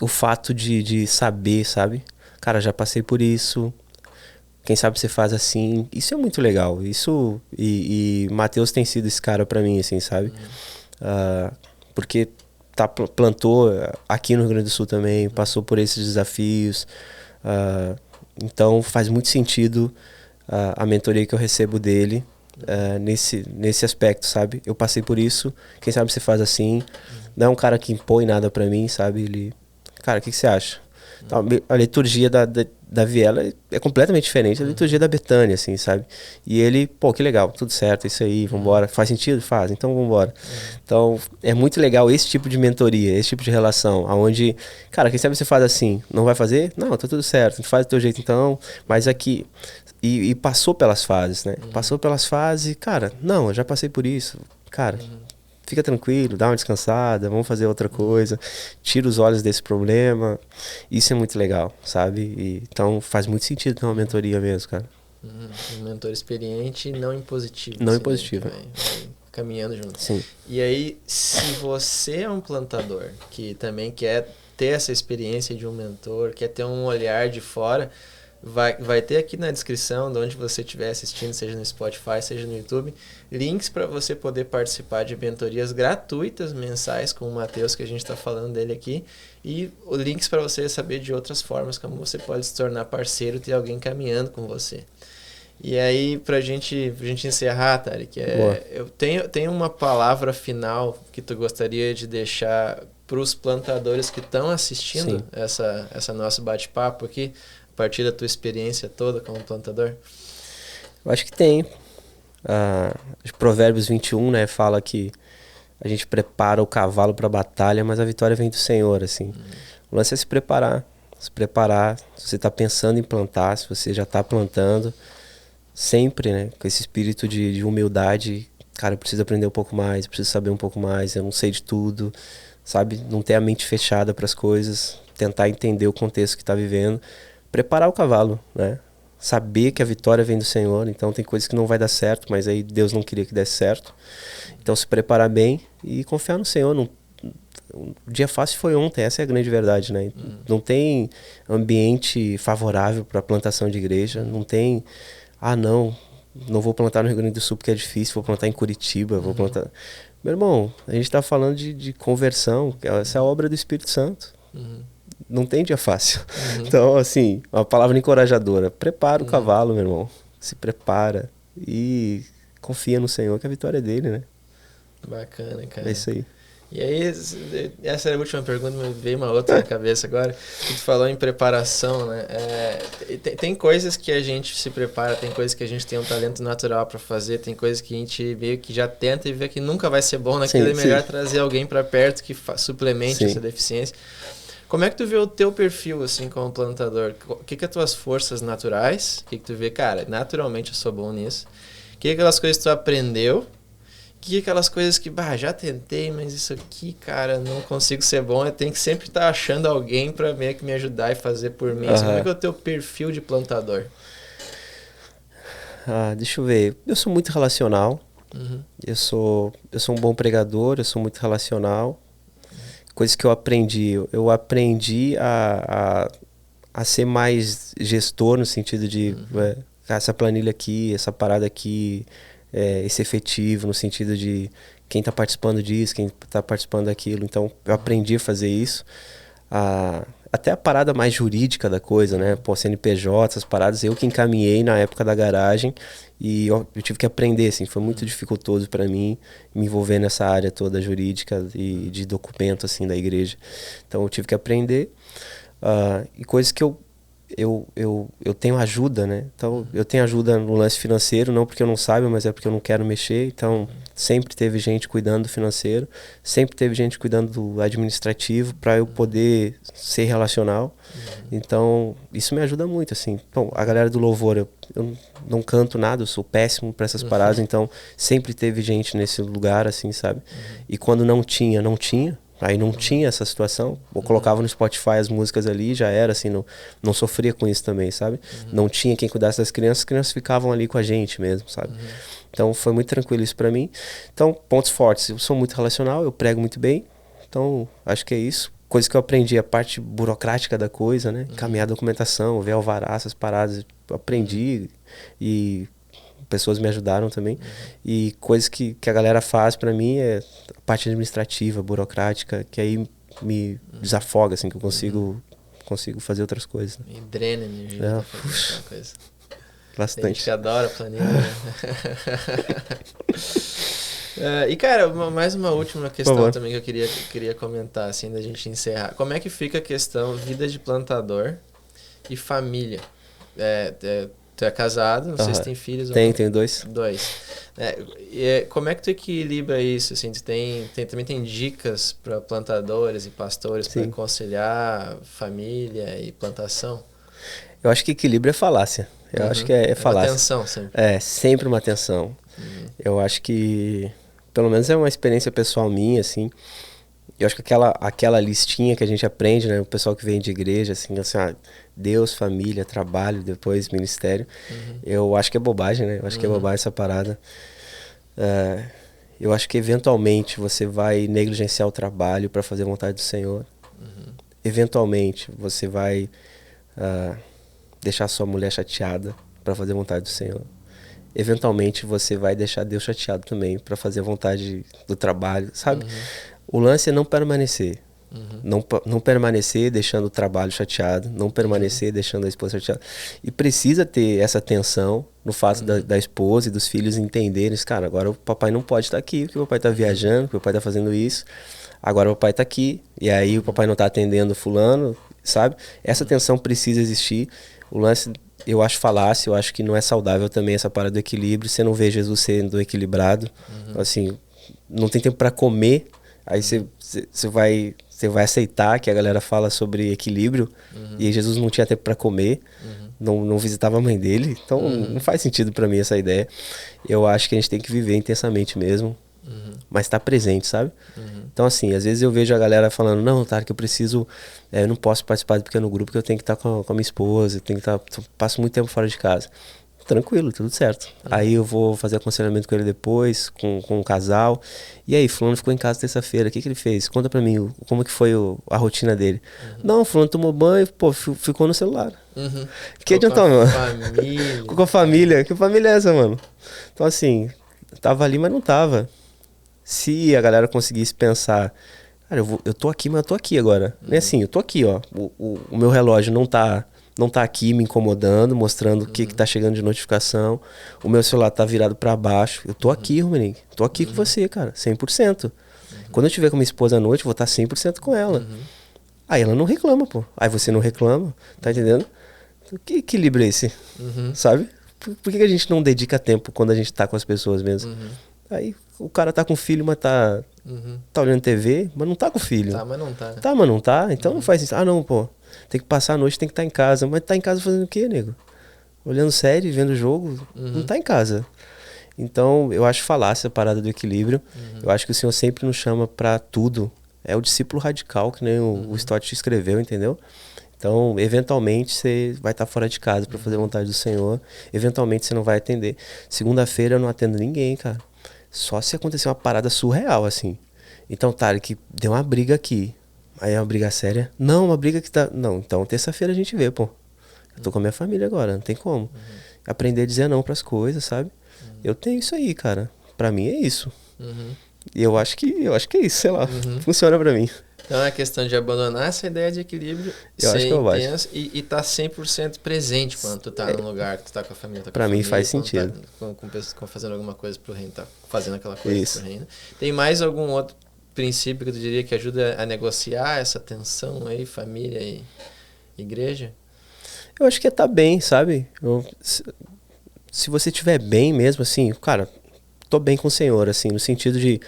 O fato de saber, sabe? Cara, já passei por isso. Quem sabe você faz assim. Isso é muito legal. Isso e Matheus tem sido esse cara pra mim, assim, sabe? Porque plantou aqui no Rio Grande do Sul também, passou por esses desafios. Então faz muito sentido a mentoria que eu recebo dele nesse aspecto, sabe? Eu passei por isso. Quem sabe você faz assim. Não é um cara que impõe nada pra mim, sabe? Ele... Cara, o que você acha? A liturgia da Viela é completamente diferente da liturgia da Betânia, assim, sabe? E ele, pô, que legal, tudo certo, isso aí, vambora. Faz sentido? Faz, então vambora. Então, é muito legal esse tipo de mentoria, esse tipo de relação, onde, cara, quem sabe você faz assim, não vai fazer? Não, tá tudo certo, a gente faz do teu jeito então, mas aqui... E passou pelas fases, né? Passou pelas fases, cara, não, eu já passei por isso, cara... Fica tranquilo, dá uma descansada, vamos fazer outra coisa, tira os olhos desse problema. Isso é muito legal, sabe? Então faz muito sentido ter uma mentoria mesmo, cara. Um mentor experiente e não impositivo. Não assim, impositivo. Né? Vai caminhando junto. Sim. E aí, se você é um plantador que também quer ter essa experiência de um mentor, quer ter um olhar de fora, vai ter aqui na descrição, de onde você estiver assistindo, seja no Spotify, seja no YouTube, links para você poder participar de mentorias gratuitas mensais com o Matheus, que a gente está falando dele aqui, e links para você saber de outras formas como você pode se tornar parceiro, ter alguém caminhando com você. E aí, pra gente encerrar, Tarek, eu tenho uma palavra final que tu gostaria de deixar para os plantadores que estão assistindo essa nosso bate-papo aqui, a partir da tua experiência toda como plantador? Eu acho que tem. Provérbios 21, né, fala que a gente prepara o cavalo para a batalha, mas a vitória vem do Senhor, assim. O lance é se preparar. Se você está pensando em plantar, se você já está plantando, sempre, né, com esse espírito de humildade, cara, eu preciso aprender um pouco mais, eu preciso saber um pouco mais, eu não sei de tudo, sabe? Não ter a mente fechada para as coisas, tentar entender o contexto que está vivendo, preparar o cavalo, né? Saber que a vitória vem do Senhor, então tem coisas que não vai dar certo, mas aí Deus não queria que desse certo. Então se preparar bem e confiar no Senhor. O dia fácil foi ontem, essa é a grande verdade, né? Não tem ambiente favorável para plantação de igreja, não tem, não vou plantar no Rio Grande do Sul porque é difícil, vou plantar em Curitiba, vou plantar... Meu irmão, a gente está falando de conversão, essa é a obra do Espírito Santo. Não tem dia fácil. Então, assim, uma palavra encorajadora. Prepara o cavalo, meu irmão. Se prepara e confia no Senhor, que a vitória é dele, né? Bacana, cara. É isso aí. E aí, essa era a última pergunta, mas veio uma outra na cabeça agora. Tu falou em preparação, né? Tem coisas que a gente se prepara, tem coisas que a gente tem um talento natural para fazer, tem coisas que a gente meio que já tenta e vê que nunca vai ser bom naquilo. É melhor trazer alguém para perto que suplemente essa deficiência. Como é que tu vê o teu perfil, assim, como plantador? O que as tuas forças naturais? O que tu vê? Cara, naturalmente eu sou bom nisso. O que aquelas coisas que tu aprendeu? O que aquelas coisas que, já tentei, mas isso aqui, cara, não consigo ser bom. Eu tenho que sempre estar achando alguém para meio que me ajudar e fazer por mim. Como é que é o teu perfil de plantador? Deixa eu ver. Eu sou muito relacional. Eu sou um bom pregador, eu sou muito relacional. Coisas que eu aprendi. Eu aprendi a ser mais gestor no sentido de essa planilha aqui, essa parada aqui, esse efetivo no sentido de quem está participando disso, quem está participando daquilo. Então, eu aprendi a fazer isso. Até a parada mais jurídica da coisa, né? Pô, CNPJ, essas paradas, eu que encaminhei na época da garagem e eu tive que aprender, assim, foi muito dificultoso para mim me envolver nessa área toda jurídica e de documento, assim, da igreja. Então eu tive que aprender e coisas que eu eu tenho ajuda, né? Então, eu tenho ajuda no lance financeiro, não porque eu não saiba, mas é porque eu não quero mexer. Então, sempre teve gente cuidando do financeiro, sempre teve gente cuidando do administrativo para eu poder ser relacional. Então, isso me ajuda muito, assim. Bom, a galera do louvor, eu não canto nada, eu sou péssimo para essas paradas, então sempre teve gente nesse lugar, assim, sabe? E quando não tinha, não tinha. Aí não tinha essa situação. Eu colocava no Spotify as músicas ali, já era, assim, não sofria com isso também, sabe? Não tinha quem cuidasse das crianças, as crianças ficavam ali com a gente mesmo, sabe? Então foi muito tranquilo isso pra mim. Então, pontos fortes, eu sou muito relacional, eu prego muito bem. Então, acho que é isso. Coisa que eu aprendi, a parte burocrática da coisa, né? Encaminhar documentação, ver alvará, essas paradas, eu aprendi e pessoas me ajudaram também. E coisas que a galera faz pra mim é a parte administrativa, burocrática, que aí me desafoga, assim, que eu consigo fazer outras coisas. E drena energia. Coisa. Bastante. Tem gente que adora planilha, né? E, cara, mais uma última questão também que eu queria comentar, assim, da gente encerrar. Como é que fica a questão vida de plantador e família? Tu é casado, não sei se tem filhos ou não. Tenho dois. Como é que tu equilibra isso? Assim, tu também tem dicas para plantadores e pastores para conciliar família e plantação? Eu acho que equilíbrio é falácia. Eu acho que é falácia. Uma tensão sempre. É, sempre uma tensão. Eu acho que, pelo menos é uma experiência pessoal minha, assim. Eu acho que aquela listinha que a gente aprende, né? O pessoal que vem de igreja, assim, Deus, família, trabalho, depois ministério. Eu acho que é bobagem, né? Eu acho que é bobagem essa parada. Eu acho que eventualmente você vai negligenciar o trabalho para fazer a vontade do Senhor. Eventualmente você vai deixar sua mulher chateada para fazer a vontade do Senhor. Eventualmente você vai deixar Deus chateado também para fazer a vontade do trabalho, sabe? O lance é não permanecer. Não permanecer deixando o trabalho chateado, não permanecer deixando a esposa chateada. E precisa ter essa tensão no fato da esposa e dos filhos entenderem, cara, agora o papai não pode estar aqui, porque o papai está viajando, porque o papai está fazendo isso. Agora o papai está aqui, e aí o papai não está atendendo fulano, sabe? Essa tensão precisa existir. O lance, eu acho falácia, eu acho que não é saudável também essa parada do equilíbrio. Você não vê Jesus sendo equilibrado. Assim, não tem tempo para comer. Aí você vai aceitar que a galera fala sobre equilíbrio e Jesus não tinha tempo para comer, não visitava a mãe dele. Então não faz sentido para mim essa ideia. Eu acho que a gente tem que viver intensamente mesmo, mas estar presente, sabe? Então assim, às vezes eu vejo a galera falando, não, tá, que eu não posso participar do pequeno grupo porque eu tenho que estar com a minha esposa, passo muito tempo fora de casa. Tranquilo, tudo certo. Aí eu vou fazer aconselhamento com ele depois, com um casal. E aí, fulano ficou em casa terça-feira, o que ele fez? Conta pra mim, como que foi a rotina dele. Não, fulano tomou banho, pô, ficou no celular. Que adiantou, mano? Ficou com a família. Que família é essa, mano? Então assim, tava ali, mas não tava. Se a galera conseguisse pensar, cara, eu tô aqui, mas eu tô aqui agora. Não é assim, eu tô aqui, ó. O meu relógio não tá aqui me incomodando, mostrando o que tá chegando de notificação. O meu celular tá virado para baixo. Eu tô aqui, Romanique. Tô aqui com você, cara. 100%. Quando eu estiver com minha esposa à noite, eu vou estar 100% com ela. Aí ela não reclama, pô. Aí você não reclama. Tá entendendo? Que equilíbrio é esse? Sabe? Por que a gente não dedica tempo quando a gente tá com as pessoas mesmo? Aí o cara tá com o filho, mas tá olhando TV, mas não tá com o filho. Tá, mas não tá. Tá, mas não tá. Então não faz isso. Ah, não, pô. Tem que passar a noite, tem que estar em casa. Mas tá em casa fazendo o quê, nego? Olhando série, vendo jogo? Não tá em casa. Então, eu acho falácia a parada do equilíbrio. Eu acho que o Senhor sempre nos chama pra tudo. É o discípulo radical, que nem o Stott escreveu, entendeu? Então, eventualmente, você vai estar fora de casa pra fazer a vontade do Senhor. Eventualmente, você não vai atender. Segunda-feira, eu não atendo ninguém, cara. Só se acontecer uma parada surreal, assim. Então, Tarek, deu uma briga aqui. Aí é uma briga séria? Não, uma briga que tá... Não, então terça-feira a gente vê, pô. Eu tô com a minha família agora, não tem como. Aprender a dizer não pras coisas, sabe? Eu tenho isso aí, cara. Pra mim é isso. E eu acho que é isso, sei lá. Funciona pra mim. Então é questão de abandonar essa ideia de equilíbrio, eu ser acho que intenso e tá 100% presente quando tu tá num lugar, que tu tá com a família. Tá com pra a mim família, faz sentido. Tá com fazendo alguma coisa pro reino, tá fazendo aquela coisa pro reino. Tem mais algum outro princípio que tu diria que ajuda a negociar essa tensão aí, família e igreja? Eu acho que é tá bem, sabe? Se você estiver bem mesmo, assim, cara, tô bem com o Senhor, assim, no sentido de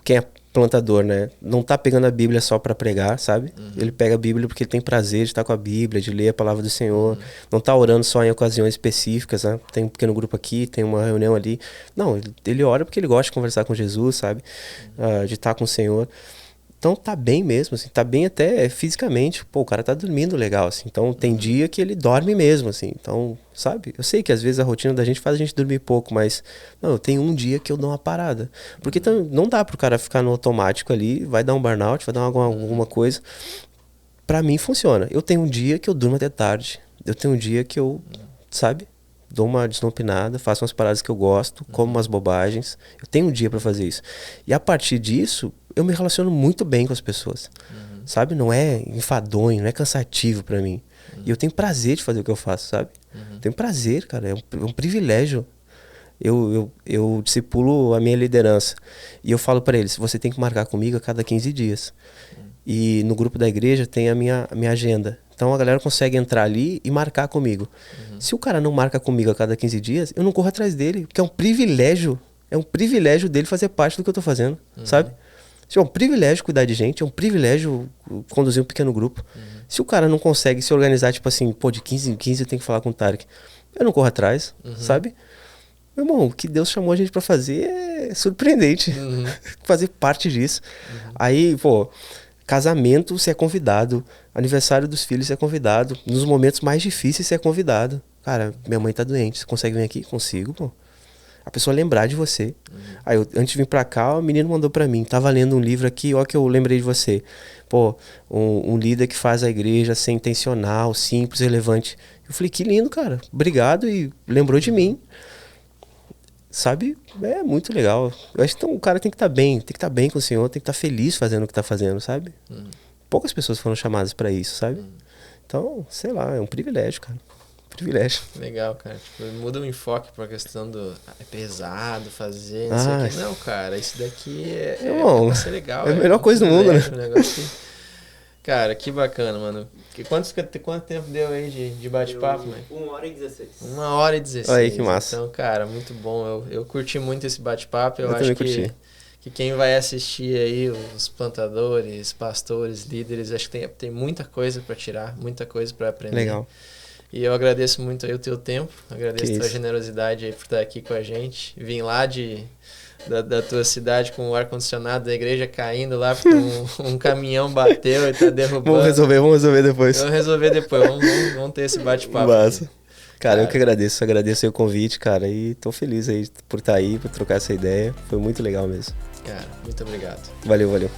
quem é plantador, né? Não tá pegando a Bíblia só para pregar, sabe? Ele pega a Bíblia porque ele tem prazer de estar com a Bíblia, de ler a palavra do Senhor. Não tá orando só em ocasiões específicas, né? Tem um pequeno grupo aqui, tem uma reunião ali. Não, ele ora porque ele gosta de conversar com Jesus, sabe? De estar com o Senhor. Então tá bem mesmo, assim, tá bem até fisicamente. Pô, o cara tá dormindo legal, assim. Então tem dia que ele dorme mesmo, assim. Então, sabe? Eu sei que às vezes a rotina da gente faz a gente dormir pouco, mas não, eu tenho um dia que eu dou uma parada. Porque não dá pro cara ficar no automático ali, vai dar um burnout, vai dar alguma coisa. Pra mim funciona. Eu tenho um dia que eu durmo até tarde. Eu tenho um dia que eu, sabe? Dou uma desnopinada, faço umas paradas que eu gosto, como umas bobagens. Eu tenho um dia pra fazer isso. E a partir disso, eu me relaciono muito bem com as pessoas. Sabe? Não é enfadonho, não é cansativo pra mim. E eu tenho prazer de fazer o que eu faço, sabe? Tenho prazer, cara. É um privilégio. Eu discipulo a minha liderança. E eu falo pra eles, você tem que marcar comigo a cada 15 dias. E no grupo da igreja tem a minha agenda. Então a galera consegue entrar ali e marcar comigo. Se o cara não marca comigo a cada 15 dias, eu não corro atrás dele, porque é um privilégio dele fazer parte do que eu tô fazendo, sabe? É um privilégio cuidar de gente, é um privilégio conduzir um pequeno grupo. Se o cara não consegue se organizar, tipo assim, pô, de 15 em 15 eu tenho que falar com o Tarek, eu não corro atrás, sabe? Meu irmão, o que Deus chamou a gente pra fazer é surpreendente. Fazer parte disso. Aí, pô, casamento, você é convidado. Aniversário dos filhos, você é convidado. Nos momentos mais difíceis, você é convidado. Cara, minha mãe tá doente, você consegue vir aqui? Consigo, pô. A pessoa lembrar de você. Aí, antes de vir pra cá, o menino mandou pra mim. Tava lendo um livro aqui, ó, que eu lembrei de você. Pô, um líder que faz a igreja ser intencional, simples, relevante. Eu falei, que lindo, cara. Obrigado e lembrou de mim. Sabe? É muito legal. Eu acho que então, o cara tem que estar bem, tem que estar bem com o Senhor, tem que estar feliz fazendo o que está fazendo, sabe? Poucas pessoas foram chamadas para isso, sabe? Então, sei lá, é um privilégio, cara. Privilégio. Legal, cara. Tipo, muda o enfoque pra questão do é pesado fazer, não sei o que. Não, cara, isso daqui é pra ser legal. É a melhor coisa do mundo, né? Um negócio que... Cara, que bacana, mano. Quanto tempo deu aí de bate-papo, né? 1h16. 1h16. Aí, que massa. Então, cara, muito bom. Eu curti muito esse bate-papo. Eu acho também curti. Que quem vai assistir aí, os plantadores, pastores, líderes, acho que tem muita coisa para tirar, muita coisa para aprender. Legal. E eu agradeço muito aí o teu tempo, agradeço a tua generosidade aí por estar aqui com a gente. Vim lá da tua cidade com o ar-condicionado da igreja caindo lá, porque um caminhão bateu e tá derrubando. Vamos resolver depois. Vamos resolver depois, vamos ter esse bate-papo. Massa. Cara, eu que agradeço aí o convite, cara, e tô feliz aí por estar aí, por trocar essa ideia. Foi muito legal mesmo. Cara, muito obrigado. Valeu.